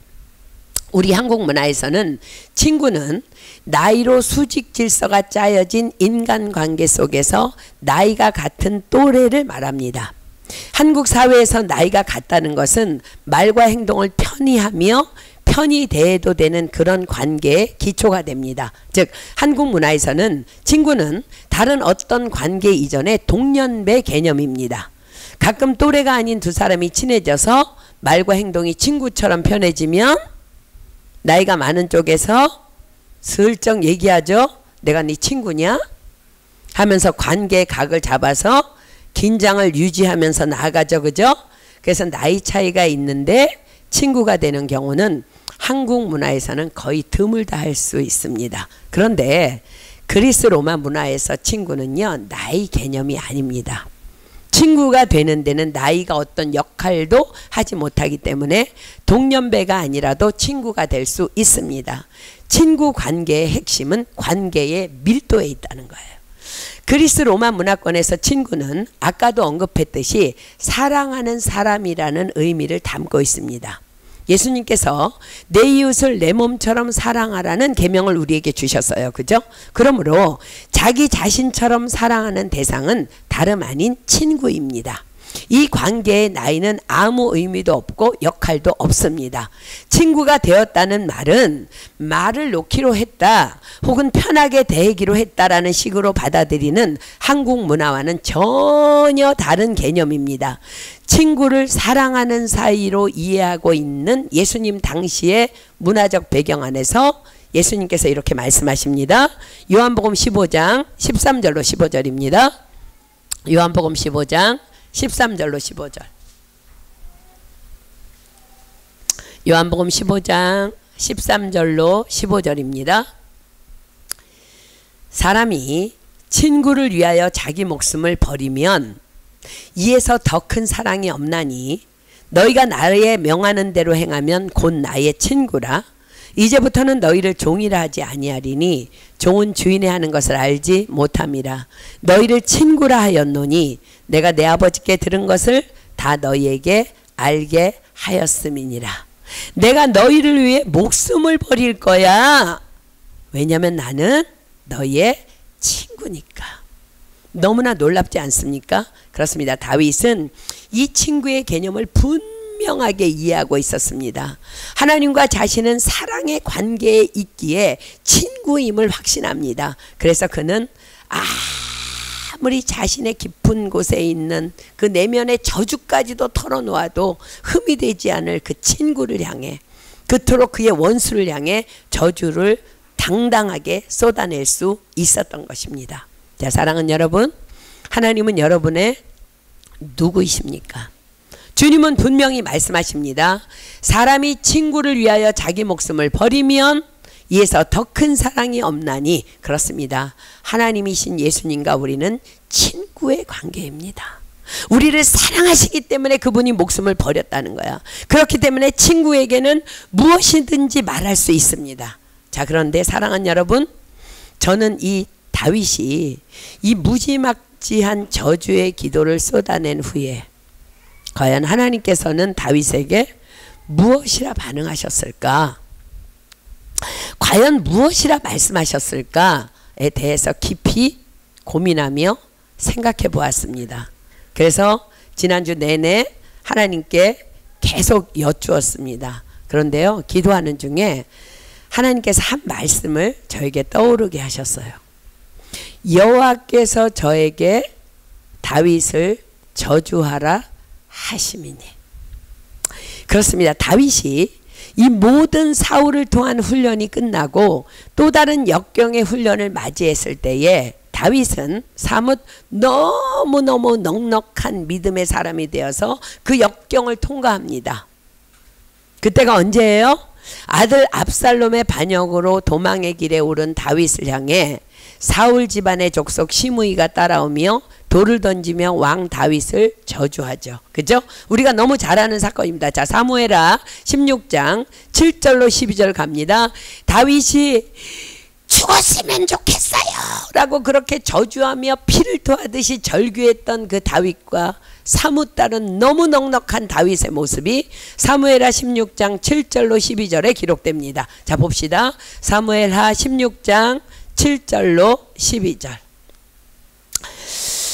우리 한국 문화에서는 친구는 나이로 수직 질서가 짜여진 인간관계 속에서 나이가 같은 또래를 말합니다. 한국 사회에서 나이가 같다는 것은 말과 행동을 편히 하며 편히 대해도 되는 그런 관계의 기초가 됩니다. 즉 한국 문화에서는 친구는 다른 어떤 관계 이전의 동년배 개념입니다. 가끔 또래가 아닌 두 사람이 친해져서 말과 행동이 친구처럼 편해지면 나이가 많은 쪽에서 슬쩍 얘기하죠. 내가 네 친구냐? 하면서 관계의 각을 잡아서 긴장을 유지하면서 나아가죠. 그죠? 그래서 나이 차이가 있는데 친구가 되는 경우는 한국 문화에서는 거의 드물다 할 수 있습니다. 그런데 그리스 로마 문화에서 친구는요, 나이 개념이 아닙니다. 친구가 되는 데는 나이가 어떤 역할도 하지 못하기 때문에 동년배가 아니라도 친구가 될 수 있습니다. 친구 관계의 핵심은 관계의 밀도에 있다는 거예요. 그리스 로마 문화권에서 친구는 아까도 언급했듯이 사랑하는 사람이라는 의미를 담고 있습니다. 예수님께서 내 이웃을 내 몸처럼 사랑하라는 계명을 우리에게 주셨어요. 그죠? 그러므로 자기 자신처럼 사랑하는 대상은 다름 아닌 친구입니다. 이 관계의 나이는 아무 의미도 없고 역할도 없습니다. 친구가 되었다는 말은 말을 놓기로 했다 혹은 편하게 대하기로 했다라는 식으로 받아들이는 한국 문화와는 전혀 다른 개념입니다. 친구를 사랑하는 사이로 이해하고 있는 예수님 당시의 문화적 배경 안에서 예수님께서 이렇게 말씀하십니다. 요한복음 15장 13절로 15절입니다. 요한복음 15장 13절로 15절. 요한복음 15장 13절로 15절입니다. 사람이 친구를 위하여 자기 목숨을 버리면 이에서 더 큰 사랑이 없나니 너희가 나의 명하는 대로 행하면 곧 나의 친구라. 이제부터는 너희를 종이라 하지 아니하리니 종은 주인의 하는 것을 알지 못함이라. 너희를 친구라 하였노니 내가 내 아버지께 들은 것을 다 너희에게 알게 하였음이니라. 내가 너희를 위해 목숨을 버릴 거야. 왜냐하면 나는 너희의 친구니까. 너무나 놀랍지 않습니까? 그렇습니다. 다윗은 이 친구의 개념을 분명하게 이해하고 있었습니다. 하나님과 자신은 사랑의 관계에 있기에 친구임을 확신합니다. 그래서 그는 아무리 자신의 깊은 곳에 있는 그 내면의 저주까지도 털어놓아도 흠이 되지 않을 그 친구를 향해, 그토록 그의 원수를 향해 저주를 당당하게 쏟아낼 수 있었던 것입니다. 자, 사랑하는 여러분, 하나님은 여러분의 누구이십니까? 주님은 분명히 말씀하십니다. 사람이 친구를 위하여 자기 목숨을 버리면 이에서 더 큰 사랑이 없나니. 그렇습니다. 하나님이신 예수님과 우리는 친구의 관계입니다. 우리를 사랑하시기 때문에 그분이 목숨을 버렸다는 거야. 그렇기 때문에 친구에게는 무엇이든지 말할 수 있습니다. 자, 그런데 사랑하는 여러분, 저는 이 다윗이 이 무지막지한 저주의 기도를 쏟아낸 후에 과연 하나님께서는 다윗에게 무엇이라 반응하셨을까? 과연 무엇이라 말씀하셨을까에 대해서 깊이 고민하며 생각해 보았습니다. 그래서 지난주 내내 하나님께 계속 여쭈었습니다. 그런데요, 기도하는 중에 하나님께서 한 말씀을 저에게 떠오르게 하셨어요. 여호와께서 저에게 다윗을 저주하라 하심이니. 그렇습니다. 다윗이 이 모든 사울을 통한 훈련이 끝나고 또 다른 역경의 훈련을 맞이했을 때에 다윗은 사뭇 너무너무 넉넉한 믿음의 사람이 되어서 그 역경을 통과합니다. 그때가 언제예요? 아들 압살롬의 반역으로 도망의 길에 오른 다윗을 향해 사울 집안의 족속 시므이가 따라오며 돌을 던지며 왕 다윗을 저주하죠. 그죠? 우리가 너무 잘 아는 사건입니다. 자, 사무엘하 16장 7절로 12절 갑니다. 다윗이 죽었으면 좋겠어요 라고 그렇게 저주하며 피를 토하듯이 절규했던 그 다윗과 사뭇 다른 너무 넉넉한 다윗의 모습이 사무엘하 16장 7절로 12절에 기록됩니다. 자, 봅시다. 사무엘하 16장 7절로 12절.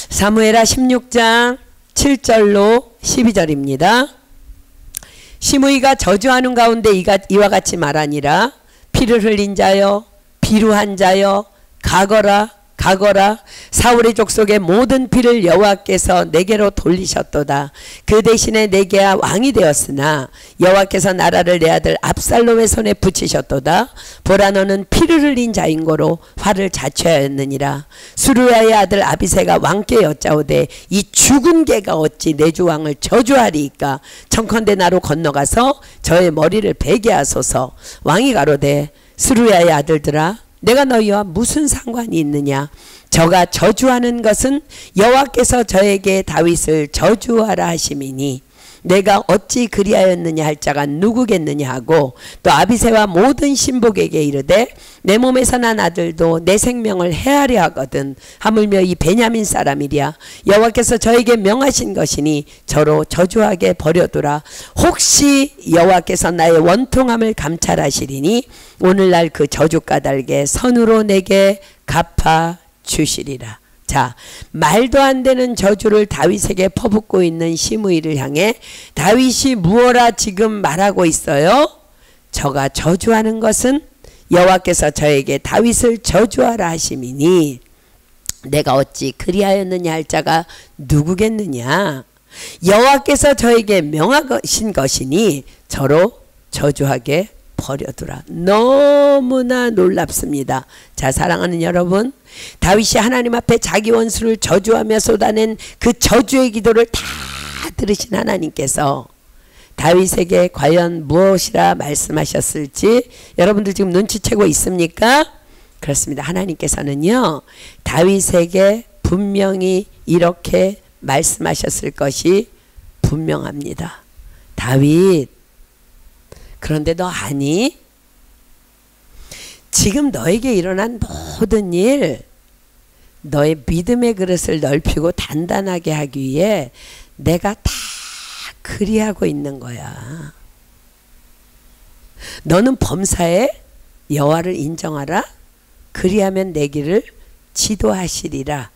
사무엘하 16장 7절로 12절입니다. 시므이가 저주하는 가운데 이와 같이 말하니라. 피를 흘린 자여, 비루한 자여, 가거라 가거라. 사울의 족속의 모든 피를 여호와께서 내게로 돌리셨도다. 그 대신에 내게야 왕이 되었으나 여호와께서 나라를 내 아들 압살롬의 손에 붙이셨도다. 보라, 너는 피를 흘린 자인고로 화를 자초하였느니라. 수르야의 아들 아비새가 왕께 여짜오되 이 죽은 개가 어찌 내 주 왕을 저주하리이까. 청컨대 나로 건너가서 저의 머리를 베게 하소서. 왕이 가로되 수르야의 아들들아, 내가 너희와 무슨 상관이 있느냐. 저가 저주하는 것은 여호와께서 저에게 다윗을 저주하라 하심이니 내가 어찌 그리하였느냐 할 자가 누구겠느냐 하고, 또 아비새와 모든 신복에게 이르되 내 몸에서 난 아들도 내 생명을 해하려 하거든. 하물며 이 베냐민 사람이랴. 여호와께서 저에게 명하신 것이니 저로 저주하게 버려두라. 혹시 여호와께서 나의 원통함을 감찰하시리니 오늘날 그 저주 까닭에 선으로 내게 갚아 주시리라. 자, 말도 안 되는 저주를 다윗에게 퍼붓고 있는 시므이를 향해 다윗이 무엇라 지금 말하고 있어요? 저가 저주하는 것은 여호와께서 저에게 다윗을 저주하라 하심이니 내가 어찌 그리하였느냐 할 자가 누구겠느냐. 여호와께서 저에게 명하신 것이니 저로 저주하게 버려두라. 너무나 놀랍습니다. 자, 사랑하는 여러분, 다윗이 하나님 앞에 자기 원수를 저주하며 쏟아낸 그 저주의 기도를 다 들으신 하나님께서 다윗에게 과연 무엇이라 말씀하셨을지 여러분들 지금 눈치채고 있습니까? 그렇습니다. 하나님께서는요, 다윗에게 분명히 이렇게 말씀하셨을 것이 분명합니다. 다윗, 그런데 너 아니? 지금 너에게 일어난 모든 일, 너의 믿음의 그릇을 넓히고 단단하게 하기 위해 내가 다 그리하고 있는 거야. 너는 범사에 여호와를 인정하라. 그리하면 내 길을 지도하시리라.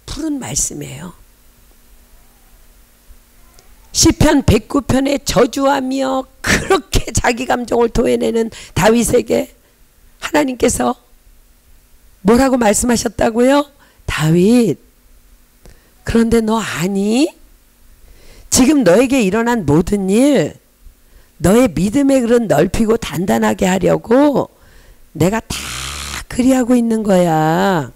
푸른 말씀이에요. 시편 109편에 저주하며 그렇게 자기 감정을 토해내는 다윗에게 하나님께서 뭐라고 말씀하셨다고요? 다윗, 그런데 너 아니? 지금 너에게 일어난 모든 일, 너의 믿음의 그릇 넓히고 단단하게 하려고 내가 다 그리하고 있는 거야.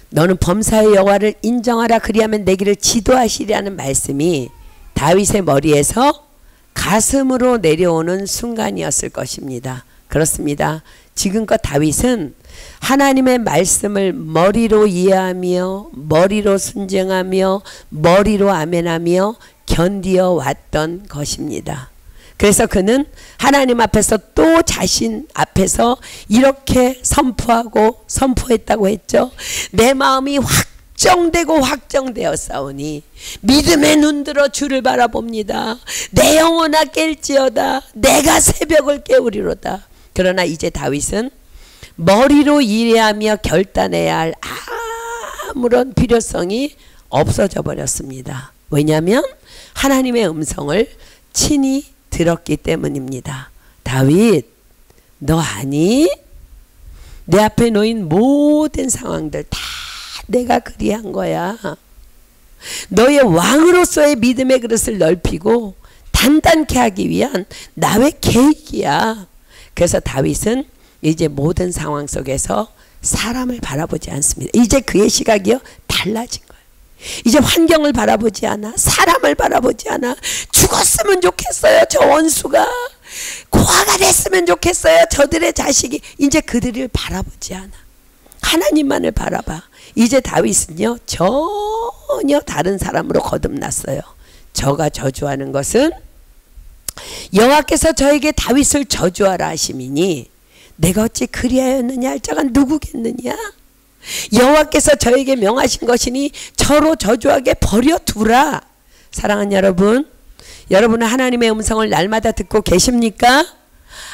너는 범사의 여호와를 인정하라. 그리하면 내 길을 지도하시리라는 말씀이 다윗의 머리에서 가슴으로 내려오는 순간이었을 것입니다. 그렇습니다. 지금껏 다윗은 하나님의 말씀을 머리로 이해하며 머리로 순종하며 머리로 아멘하며 견디어 왔던 것입니다. 그래서 그는 하나님 앞에서 또 자신 앞에서 이렇게 선포했다고 했죠. 내 마음이 확정되고 확정되었사오니 믿음의 눈들어 주를 바라봅니다. 내 영혼아 깰지어다. 내가 새벽을 깨우리로다. 그러나 이제 다윗은 머리로 이해하며 결단해야 할 아무런 필요성이 없어져 버렸습니다. 왜냐하면 하나님의 음성을 친히 들었기 때문입니다. 다윗, 너 아니? 내 앞에 놓인 모든 상황들 다 내가 그리한 거야. 너의 왕으로서의 믿음의 그릇을 넓히고 단단케 하기 위한 나의 계획이야. 그래서 다윗은 이제 모든 상황 속에서 사람을 바라보지 않습니다. 이제 그의 시각이요 달라진 거예요. 이제 환경을 바라보지 않아. 사람을 바라보지 않아. 죽었으면 좋겠어요. 저 원수가. 고아가 됐으면 좋겠어요. 저들의 자식이. 이제 그들을 바라보지 않아. 하나님만을 바라봐. 이제 다윗은요 전혀 다른 사람으로 거듭났어요. 저가 저주하는 것은 여호와께서 저에게 다윗을 저주하라 하심이니 내가 어찌 그리하였느냐 할 자가 누구겠느냐. 여호와께서 저에게 명하신 것이니 저로 저주하게 버려두라. 사랑하는 여러분, 여러분은 하나님의 음성을 날마다 듣고 계십니까?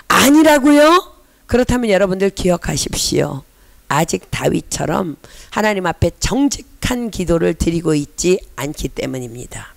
아니라고요? 그렇다면 여러분들 기억하십시오. 아직 다윗처럼 하나님 앞에 정직한 기도를 드리고 있지 않기 때문입니다.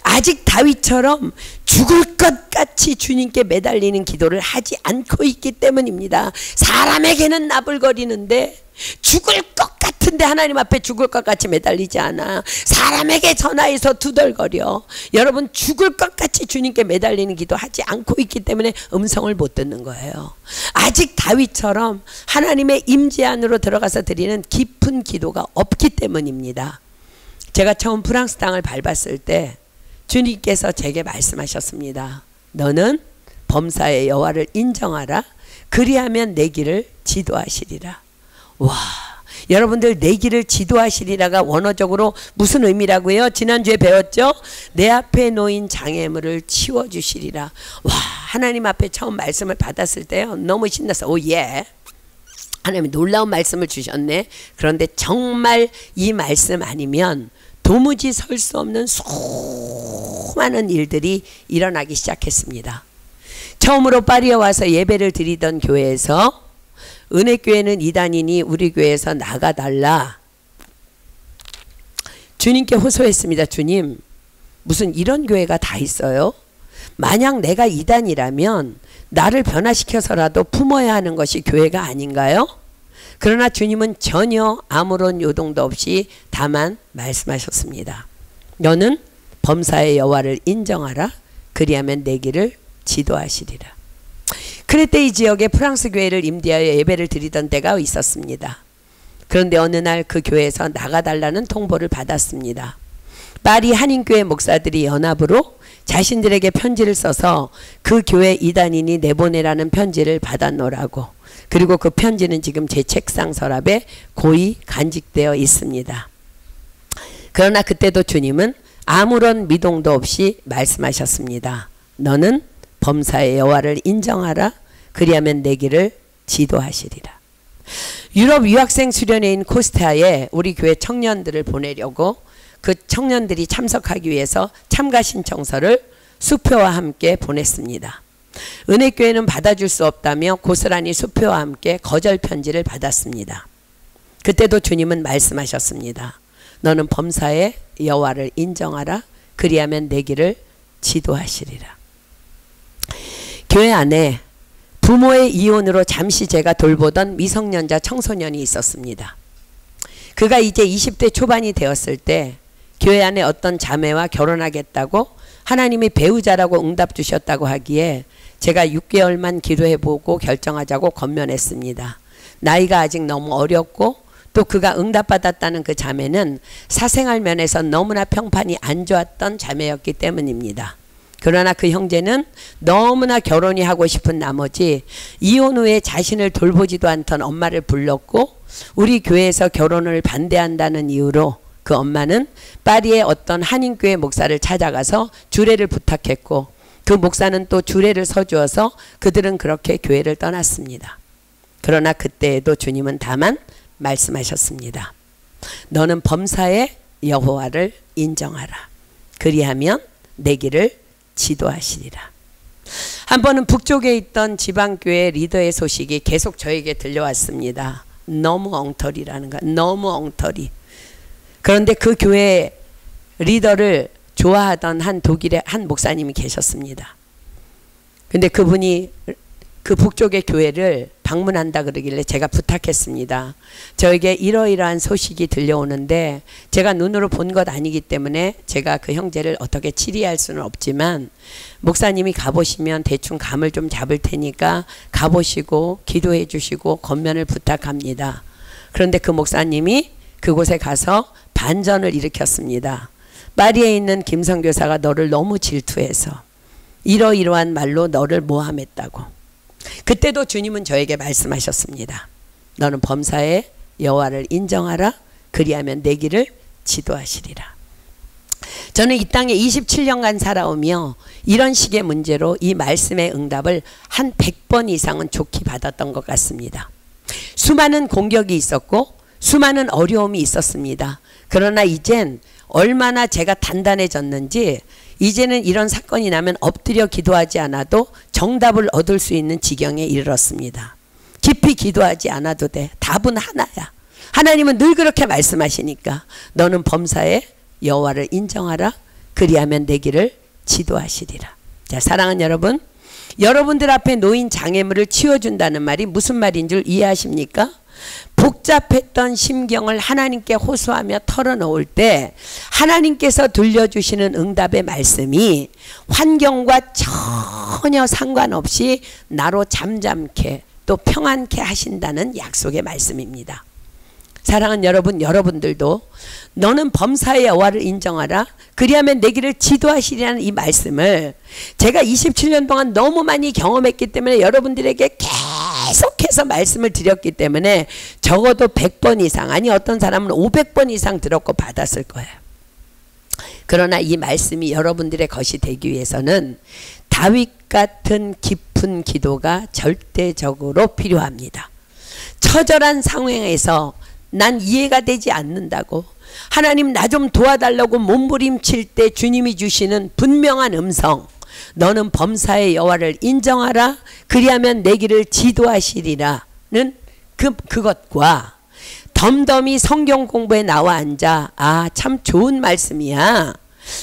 아직 다윗처럼 죽을 것 같이 주님께 매달리는 기도를 하지 않고 있기 때문입니다. 사람에게는 나불거리는데 죽을 것 같은데 하나님 앞에 죽을 것 같이 매달리지 않아. 사람에게 전화해서 두덜거려. 여러분 죽을 것 같이 주님께 매달리는 기도 하지 않고 있기 때문에 음성을 못 듣는 거예요. 아직 다윗처럼 하나님의 임재 안으로 들어가서 드리는 깊은 기도가 없기 때문입니다. 제가 처음 프랑스 땅을 밟았을 때 주님께서 제게 말씀하셨습니다. 너는 범사의 여호와를 인정하라. 그리하면 내 길을 지도하시리라. 와, 여러분들 내 길을 지도하시리라가 원어적으로 무슨 의미라고요? 지난주에 배웠죠? 내 앞에 놓인 장애물을 치워주시리라. 와, 하나님 앞에 처음 말씀을 받았을 때요 너무 신났어. 오 예, 하나님이 놀라운 말씀을 주셨네. 그런데 정말 이 말씀 아니면 도무지 설 수 없는 수많은 일들이 일어나기 시작했습니다. 처음으로 파리에 와서 예배를 드리던 교회에서 은혜교회는 이단이니 우리 교회에서 나가달라. 주님께 호소했습니다. 주님, 무슨 이런 교회가 다 있어요? 만약 내가 이단이라면 나를 변화시켜서라도 품어야 하는 것이 교회가 아닌가요? 그러나 주님은 전혀 아무런 요동도 없이 다만 말씀하셨습니다. 너는 범사의 여호와를 인정하라. 그리하면 내 길을 지도하시리라. 그랬때 이 지역에 프랑스 교회를 임대하여 예배를 드리던 때가 있었습니다. 그런데 어느 날 그 교회에서 나가달라는 통보를 받았습니다. 파리 한인교회 목사들이 연합으로 자신들에게 편지를 써서 그 교회 이단인이 내보내라는 편지를 받아놓으라고. 그리고 그 편지는 지금 제 책상 서랍에 고이 간직되어 있습니다. 그러나 그때도 주님은 아무런 미동도 없이 말씀하셨습니다. 너는 범사의 여호와를 인정하라. 그리하면 내 길을 지도하시리라. 유럽 유학생 수련회인 코스타에 우리 교회 청년들을 보내려고 그 청년들이 참석하기 위해서 참가 신청서를 수표와 함께 보냈습니다. 은혜교회는 받아줄 수 없다며 고스란히 수표와 함께 거절 편지를 받았습니다. 그때도 주님은 말씀하셨습니다. 너는 범사의 여호와를 인정하라. 그리하면 내 길을 지도하시리라. 교회 안에 부모의 이혼으로 잠시 제가 돌보던 미성년자 청소년이 있었습니다. 그가 이제 20대 초반이 되었을 때 교회 안에 어떤 자매와 결혼하겠다고 하나님이 배우자라고 응답 주셨다고 하기에 제가 6개월만 기도해보고 결정하자고 권면했습니다. 나이가 아직 너무 어렸고 또 그가 응답받았다는 그 자매는 사생활 면에서 너무나 평판이 안 좋았던 자매였기 때문입니다. 그러나 그 형제는 너무나 결혼이 하고 싶은 나머지 이혼 후에 자신을 돌보지도 않던 엄마를 불렀고 우리 교회에서 결혼을 반대한다는 이유로 그 엄마는 파리의 어떤 한인교회 목사를 찾아가서 주례를 부탁했고 그 목사는 또 주례를 서주어서 그들은 그렇게 교회를 떠났습니다. 그러나 그때에도 주님은 다만 말씀하셨습니다. 너는 범사의 여호와를 인정하라. 그리하면 내 길을 지도하시리라. 한 번은 북쪽에 있던 지방교회 리더의 소식이 계속 저에게 들려왔습니다. 너무 엉터리라는 거야. 너무 엉터리. 그런데 그 교회 리더를 좋아하던 한 독일의 한 목사님이 계셨습니다. 근데 그분이 그 북쪽의 교회를 방문한다 그러길래 제가 부탁했습니다. 저에게 이러이러한 소식이 들려오는데 제가 눈으로 본 것 아니기 때문에 제가 그 형제를 어떻게 치리할 수는 없지만 목사님이 가보시면 대충 감을 좀 잡을 테니까 가보시고 기도해 주시고 권면을 부탁합니다. 그런데 그 목사님이 그곳에 가서 반전을 일으켰습니다. 파리에 있는 김선교사가 너를 너무 질투해서 이러이러한 말로 너를 모함했다고. 그때도 주님은 저에게 말씀하셨습니다. 너는 범사에 여호와를 인정하라. 그리하면 내 길을 지도하시리라. 저는 이 땅에 27년간 살아오며 이런 식의 문제로 이 말씀의 응답을 한 100번 이상은 좋게 받았던 것 같습니다. 수많은 공격이 있었고 수많은 어려움이 있었습니다. 그러나 이젠 얼마나 제가 단단해졌는지 이제는 이런 사건이 나면 엎드려 기도하지 않아도 정답을 얻을 수 있는 지경에 이르렀습니다. 깊이 기도하지 않아도 돼. 답은 하나야. 하나님은 늘 그렇게 말씀하시니까 너는 범사에 여호와를 인정하라. 그리하면 내 길을 지도하시리라. 자, 사랑하는 여러분, 여러분들 앞에 놓인 장애물을 치워준다는 말이 무슨 말인 줄 이해하십니까? 복잡했던 심경을 하나님께 호소하며 털어놓을 때 하나님께서 들려주시는 응답의 말씀이 환경과 전혀 상관없이 나로 잠잠케 또 평안케 하신다는 약속의 말씀입니다. 사랑하는 여러분, 여러분들도 너는 범사의 여호와를 인정하라. 그리하면 내 길을 지도하시리라는 이 말씀을 제가 27년 동안 너무 많이 경험했기 때문에 여러분들에게 계속해서 말씀을 드렸기 때문에 적어도 100번 이상, 아니 어떤 사람은 500번 이상 들었고 받았을 거예요. 그러나 이 말씀이 여러분들의 것이 되기 위해서는 다윗 같은 깊은 기도가 절대적으로 필요합니다. 처절한 상황에서 난 이해가 되지 않는다고 하나님 나 좀 도와달라고 몸부림칠 때 주님이 주시는 분명한 음성, 너는 범사의 여호와를 인정하라. 그리하면 내 길을 지도하시리라는 그것과 덤덤히 성경 공부에 나와 앉아 아, 참 좋은 말씀이야.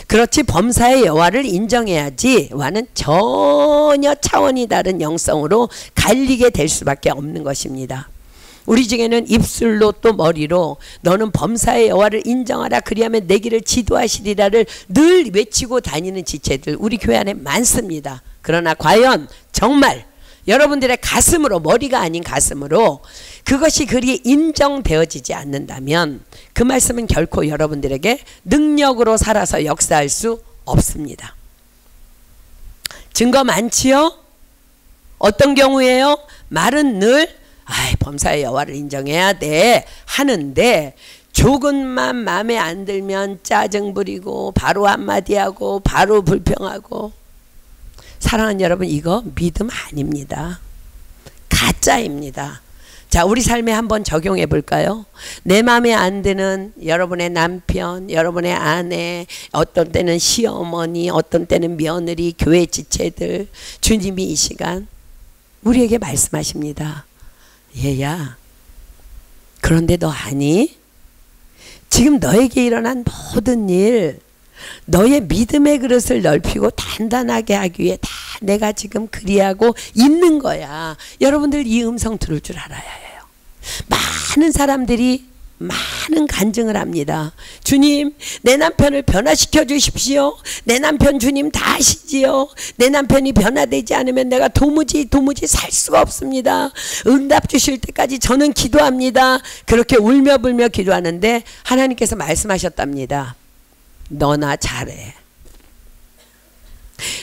그렇지 범사의 여호와를 인정해야지 와는 전혀 차원이 다른 영성으로 갈리게 될 수밖에 없는 것입니다. 우리 중에는 입술로 또 머리로 너는 범사의 여호와를 인정하라. 그리하면 내 길을 지도하시리라를 늘 외치고 다니는 지체들 우리 교회 안에 많습니다. 그러나 과연 정말 여러분들의 가슴으로, 머리가 아닌 가슴으로 그것이 그리 인정되어지지 않는다면 그 말씀은 결코 여러분들에게 능력으로 살아서 역사할 수 없습니다. 증거 많지요? 어떤 경우에요? 말은 늘 아이, 범사의 여호와를 인정해야 돼 하는데 조금만 마음에 안 들면 짜증 부리고 바로 한마디 하고 바로 불평하고. 사랑하는 여러분, 이거 믿음 아닙니다. 가짜입니다. 자, 우리 삶에 한번 적용해 볼까요? 내 마음에 안 드는 여러분의 남편, 여러분의 아내, 어떤 때는 시어머니, 어떤 때는 며느리, 교회 지체들, 주님이 이 시간 우리에게 말씀하십니다. 얘야, 그런데 너 아니? 지금 너에게 일어난 모든 일, 너의 믿음의 그릇을 넓히고 단단하게 하기 위해 다 내가 지금 그리하고 있는 거야. 여러분들 이 음성 들을 줄 알아야 해요. 많은 사람들이 많은 간증을 합니다. 주님, 내 남편을 변화시켜 주십시오. 내 남편 주님 다 아시지요. 내 남편이 변화되지 않으면 내가 도무지 살 수가 없습니다. 응답 주실 때까지 저는 기도합니다. 그렇게 울며 불며 기도하는데 하나님께서 말씀하셨답니다. 너나 잘해.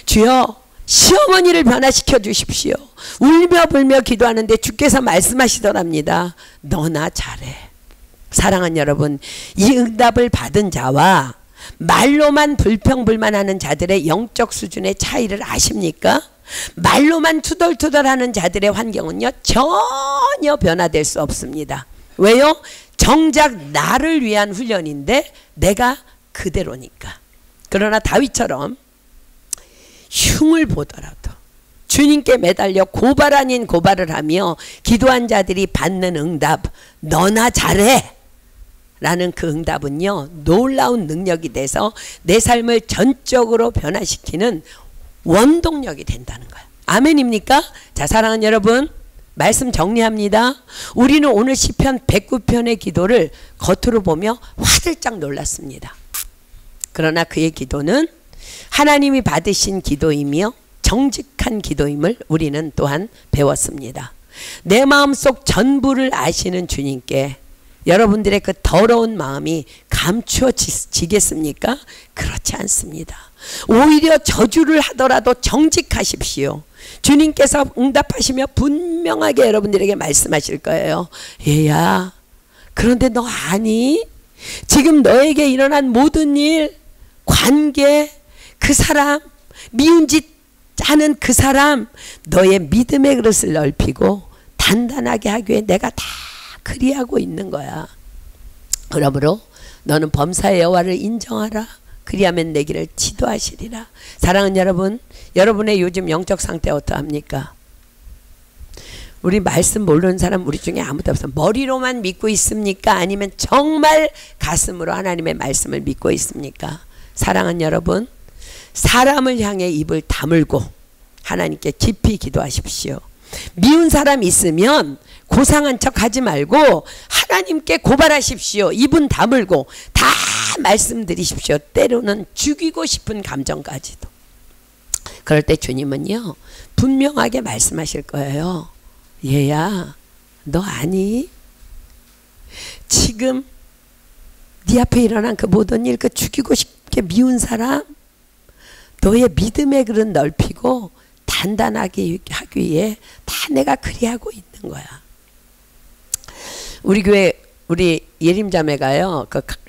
주여, 시어머니를 변화시켜 주십시오. 울며 불며 기도하는데 주께서 말씀하시더랍니다. 너나 잘해. 사랑하는 여러분, 이 응답을 받은 자와 말로만 불평불만하는 자들의 영적 수준의 차이를 아십니까? 말로만 투덜투덜하는 자들의 환경은요 전혀 변화될 수 없습니다. 왜요? 정작 나를 위한 훈련인데 내가 그대로니까. 그러나 다윗처럼 흉을 보더라도 주님께 매달려 고발 아닌 고발을 하며 기도한 자들이 받는 응답, 너나 잘해. 라는 그 응답은요, 놀라운 능력이 돼서 내 삶을 전적으로 변화시키는 원동력이 된다는 거예요. 아멘입니까? 자, 사랑하는 여러분, 말씀 정리합니다. 우리는 오늘 시편 109편의 기도를 겉으로 보며 화들짝 놀랐습니다. 그러나 그의 기도는 하나님이 받으신 기도이며 정직한 기도임을 우리는 또한 배웠습니다. 내 마음속 전부를 아시는 주님께 여러분들의 그 더러운 마음이 감추어지겠습니까? 그렇지 않습니다. 오히려 저주를 하더라도 정직하십시오. 주님께서 응답하시며 분명하게 여러분들에게 말씀하실 거예요. 얘야, 그런데 너 아니? 지금 너에게 일어난 모든 일, 관계, 그 사람, 미운 짓 하는 그 사람, 너의 믿음의 그릇을 넓히고 단단하게 하기 위해 내가 다 그리하고 있는 거야. 그러므로 너는 범사의 여호와를 인정하라. 그리하면 내 길을 지도하시리라. 사랑하는 여러분, 여러분의 요즘 영적 상태 어떠합니까? 우리 말씀 모르는 사람 우리 중에 아무도 없어. 머리로만 믿고 있습니까? 아니면 정말 가슴으로 하나님의 말씀을 믿고 있습니까? 사랑하는 여러분, 사람을 향해 입을 다물고 하나님께 깊이 기도하십시오. 미운 사람 있으면 고상한 척 하지 말고 하나님께 고발하십시오. 입은 다물고 다 말씀드리십시오. 때로는 죽이고 싶은 감정까지도. 그럴 때 주님은요, 분명하게 말씀하실 거예요. 얘야, 너 아니? 지금 네 앞에 일어난 그 모든 일, 그 죽이고 싶게 미운 사람, 너의 믿음의 그릇 넓히고 단단하게 하기 위해 다 내가 그리하고 있는 거야. 우리 교회 우리 예림자매가요,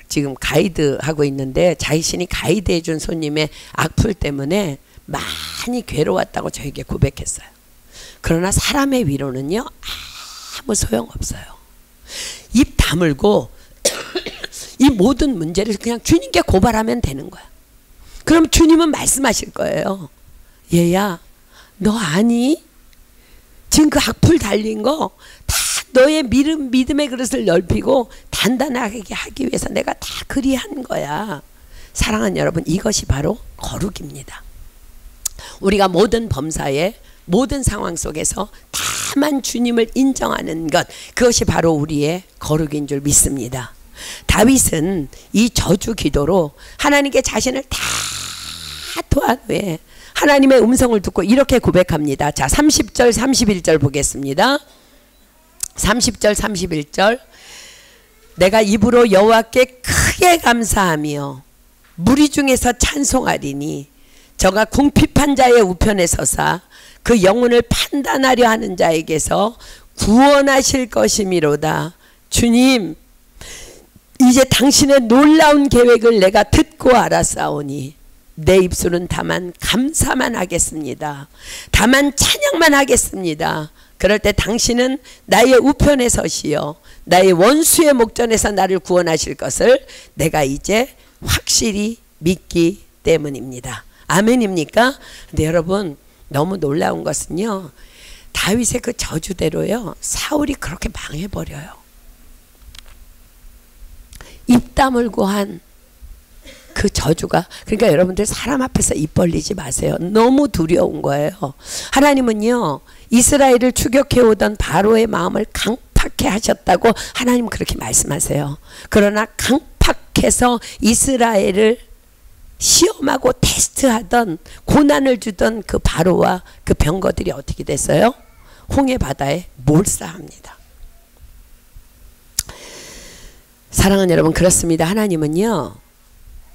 지금 가이드 하고 있는데 자신이 가이드 해준 손님의 악플 때문에 많이 괴로웠다고 저에게 고백했어요. 그러나 사람의 위로는요, 아무 소용없어요. 입 다물고 이 모든 문제를 그냥 주님께 고발하면 되는 거야. 그럼 주님은 말씀하실 거예요. 얘야, 너 아니? 지금 그 악플 달린 거 다 너의 믿음의 그릇을 넓히고 단단하게 하기 위해서 내가 다 그리한 거야. 사랑하는 여러분, 이것이 바로 거룩입니다. 우리가 모든 범사에 모든 상황 속에서 다만 주님을 인정하는 것, 그것이 바로 우리의 거룩인 줄 믿습니다. 다윗은 이 저주 기도로 하나님께 자신을 다 토한 후에 하나님의 음성을 듣고 이렇게 고백합니다. 자, 30절 31절 보겠습니다. 30절 31절. 내가 입으로 여호와께 크게 감사하며 무리 중에서 찬송하리니 저가 궁핍한 자의 우편에 서사 그 영혼을 판단하려 하는 자에게서 구원하실 것이미로다. 주님, 이제 당신의 놀라운 계획을 내가 듣고 알았사오니 내 입술은 다만 감사만 하겠습니다. 다만 찬양만 하겠습니다. 그럴 때 당신은 나의 우편에 서시어 나의 원수의 목전에서 나를 구원하실 것을 내가 이제 확실히 믿기 때문입니다. 아멘입니까? 근데 여러분, 너무 놀라운 것은요, 다윗의 그 저주대로요, 사울이 그렇게 망해버려요. 입 다물고 한 그 저주가, 그러니까 여러분들 사람 앞에서 입 벌리지 마세요. 너무 두려운 거예요. 하나님은요, 이스라엘을 추격해오던 바로의 마음을 강팍해 하셨다고 하나님은 그렇게 말씀하세요. 그러나 강팍해서 이스라엘을 시험하고 테스트하던, 고난을 주던 그 바로와 그 병거들이 어떻게 됐어요? 홍해 바다에 몰사합니다. 사랑하는 여러분, 그렇습니다. 하나님은요,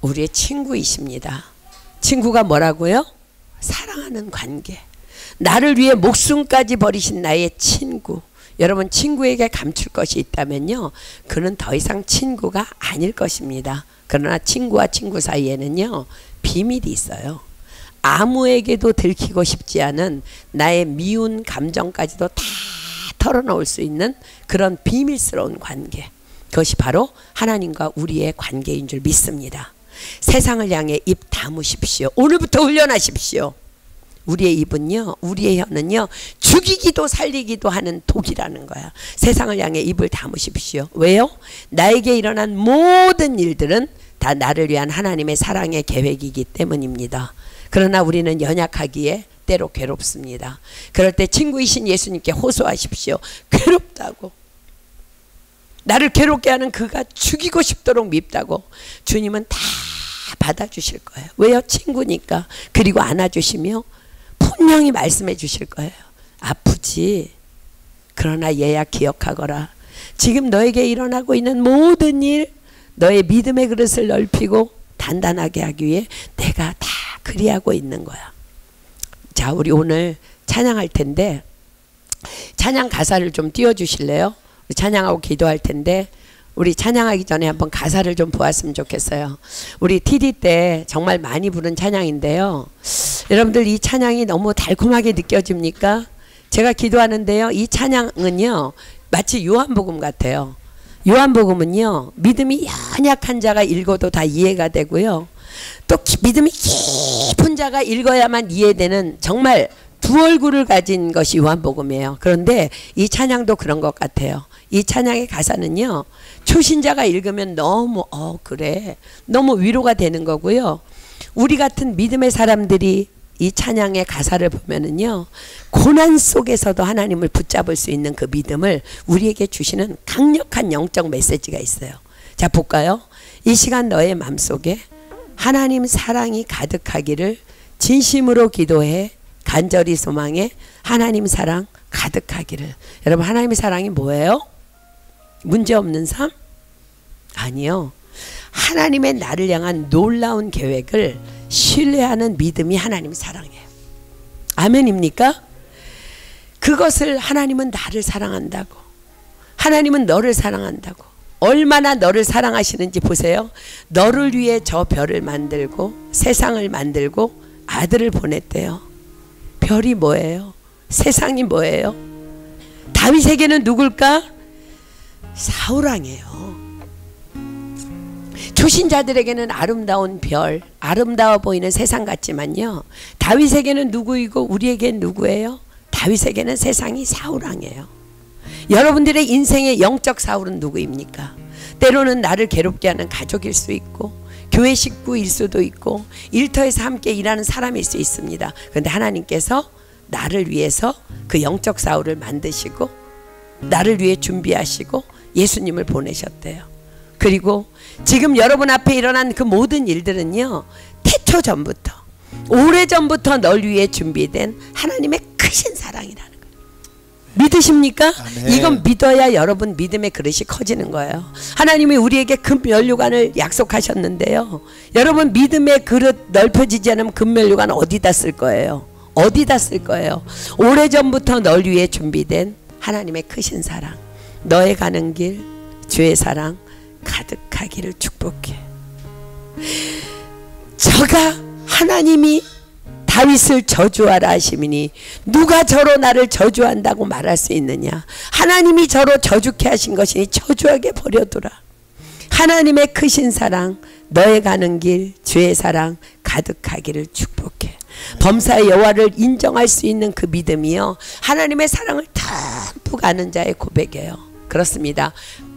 우리의 친구이십니다. 친구가 뭐라고요? 사랑하는 관계. 나를 위해 목숨까지 버리신 나의 친구. 여러분, 친구에게 감출 것이 있다면요, 그는 더 이상 친구가 아닐 것입니다. 그러나 친구와 친구 사이에는요, 비밀이 있어요. 아무에게도 들키고 싶지 않은 나의 미운 감정까지도 다 털어놓을 수 있는 그런 비밀스러운 관계. 그것이 바로 하나님과 우리의 관계인 줄 믿습니다. 세상을 향해 입 다무십시오. 오늘부터 훈련하십시오. 우리의 입은요, 우리의 혀는요, 죽이기도 살리기도 하는 독이라는 거야. 세상을 향해 입을 다무십시오. 왜요? 나에게 일어난 모든 일들은 다 나를 위한 하나님의 사랑의 계획이기 때문입니다. 그러나 우리는 연약하기에 때로 괴롭습니다. 그럴 때 친구이신 예수님께 호소하십시오. 괴롭다고. 나를 괴롭게 하는 그가 죽이고 싶도록 밉다고. 주님은 다 받아주실 거예요. 왜요? 친구니까. 그리고 안아주시며 분명히 말씀해 주실 거예요. 아프지. 그러나 얘야 기억하거라. 지금 너에게 일어나고 있는 모든 일, 너의 믿음의 그릇을 넓히고 단단하게 하기 위해 내가 다 그리하고 있는 거야. 자, 우리 오늘 찬양할 텐데 찬양 가사를 좀 띄워주실래요? 우리 찬양하고 기도할 텐데 우리 찬양하기 전에 한번 가사를 좀 보았으면 좋겠어요. 우리 TD 때 정말 많이 부른 찬양인데요. 여러분들 이 찬양이 너무 달콤하게 느껴집니까? 제가 기도하는데요. 이 찬양은요. 마치 요한복음 같아요. 요한복음은요. 믿음이 연약한 자가 읽어도 다 이해가 되고요. 또 믿음이 깊은 자가 읽어야만 이해되는 정말 두 얼굴을 가진 것이 요한복음이에요. 그런데 이 찬양도 그런 것 같아요. 이 찬양의 가사는요. 초신자가 읽으면 너무 그래 너무 위로가 되는 거고요. 우리 같은 믿음의 사람들이 이 찬양의 가사를 보면은요. 고난 속에서도 하나님을 붙잡을 수 있는 그 믿음을 우리에게 주시는 강력한 영적 메시지가 있어요. 자, 볼까요? 이 시간 너의 마음속에 하나님 사랑이 가득하기를 진심으로 기도해 간절히 소망해 하나님 사랑 가득하기를. 여러분, 하나님의 사랑이 뭐예요? 문제없는 삶? 아니요. 하나님의 나를 향한 놀라운 계획을 신뢰하는 믿음이 하나님의 사랑이에요. 아멘입니까? 그것을 하나님은 나를 사랑한다고. 하나님은 너를 사랑한다고. 얼마나 너를 사랑하시는지 보세요. 너를 위해 저 별을 만들고 세상을 만들고 아들을 보냈대요. 별이 뭐예요? 세상이 뭐예요? 다윗에게는 누굴까? 사울왕이에요. 초신자들에게는 아름다운 별, 아름다워 보이는 세상 같지만요. 다윗에게는 누구이고 우리에게는 누구예요? 다윗에게는 세상이 사울왕이에요. 여러분들의 인생의 영적 사울은 누구입니까? 때로는 나를 괴롭게 하는 가족일 수 있고 교회 식구일 수도 있고 일터에서 함께 일하는 사람일 수 있습니다. 그런데 하나님께서 나를 위해서 그 영적 사울을 만드시고 나를 위해 준비하시고 예수님을 보내셨대요. 그리고 지금 여러분 앞에 일어난 그 모든 일들은요. 태초 전부터 오래전부터 널 위해 준비된 하나님의 크신 사랑이라는 거예요. 믿으십니까? 아멘. 이건 믿어야 여러분 믿음의 그릇이 커지는 거예요. 하나님이 우리에게 금면류관을 약속하셨는데요. 여러분 믿음의 그릇 넓혀지지 않으면 금면류관 어디다 쓸 거예요? 어디다 쓸 거예요? 오래전부터 널 위해 준비된 하나님의 크신 사랑, 너의 가는 길 주의 사랑 가득하기를 축복해. 저가 하나님이 다윗을 저주하라 하시미니 누가 저로 나를 저주한다고 말할 수 있느냐. 하나님이 저로 저주케 하신 것이니 저주하게 버려두라. 하나님의 크신 사랑 너의 가는 길 주의 사랑 가득하기를 축복해. 범사의 여호와를 인정할 수 있는 그 믿음이요 하나님의 사랑을 듬뿍 아는 자의 고백이에요. 그렇습니다.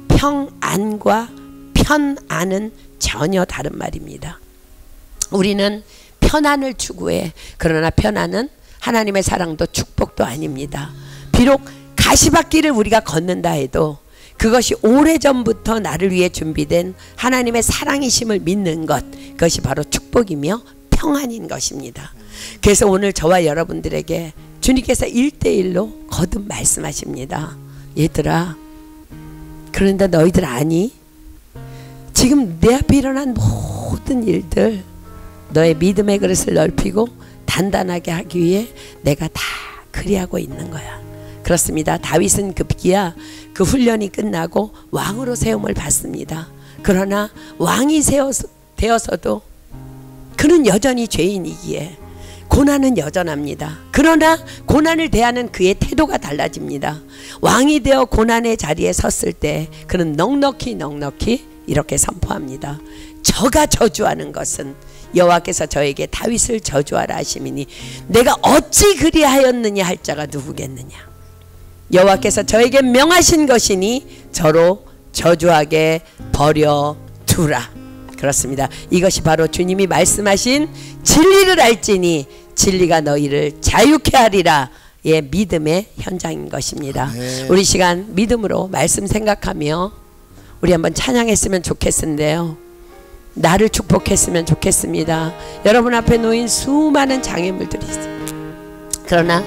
평안과 편안은 전혀 다른 말입니다. 우리는 편안을 추구해. 그러나 편안은 하나님의 사랑도 축복도 아닙니다. 비록 가시밭길을 우리가 걷는다 해도 그것이 오래전부터 나를 위해 준비된 하나님의 사랑이심을 믿는 것, 그것이 바로 축복이며 평안인 것입니다. 그래서 오늘 저와 여러분들에게 주님께서 1대1로 거듭 말씀하십니다. 얘들아, 그런데 너희들 아니? 지금 내 앞에 일어난 모든 일들 너의 믿음의 그릇을 넓히고 단단하게 하기 위해 내가 다 그리하고 있는 거야. 그렇습니다. 다윗은 급기야 그 훈련이 끝나고 왕으로 세움을 받습니다. 그러나 왕이 되어서도 그는 여전히 죄인이기에 고난은 여전합니다. 그러나 고난을 대하는 그의 태도가 달라집니다. 왕이 되어 고난의 자리에 섰을 때 그는 넉넉히 이렇게 선포합니다. 저가 저주하는 것은 여호와께서 저에게 다윗을 저주하라 하시미니 내가 어찌 그리하였느냐 할 자가 누구겠느냐. 여호와께서 저에게 명하신 것이니 저로 저주하게 버려두라. 그렇습니다. 이것이 바로 주님이 말씀하신 진리를 알지니 진리가 너희를 자유케 하리라. 예, 믿음의 현장인 것입니다. 네. 우리 시간 믿음으로 말씀 생각하며 우리 한번 찬양했으면 좋겠는데요. 나를 축복했으면 좋겠습니다. 여러분 앞에 놓인 수많은 장애물들이 있어요. 그러나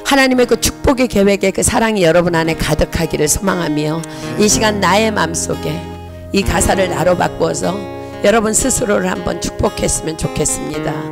하나님의 그 축복의 계획에 그 사랑이 여러분 안에 가득하기를 소망하며 이 시간 나의 마음속에 이 가사를 나로 바꾸어서 여러분 스스로를 한번 축복했으면 좋겠습니다.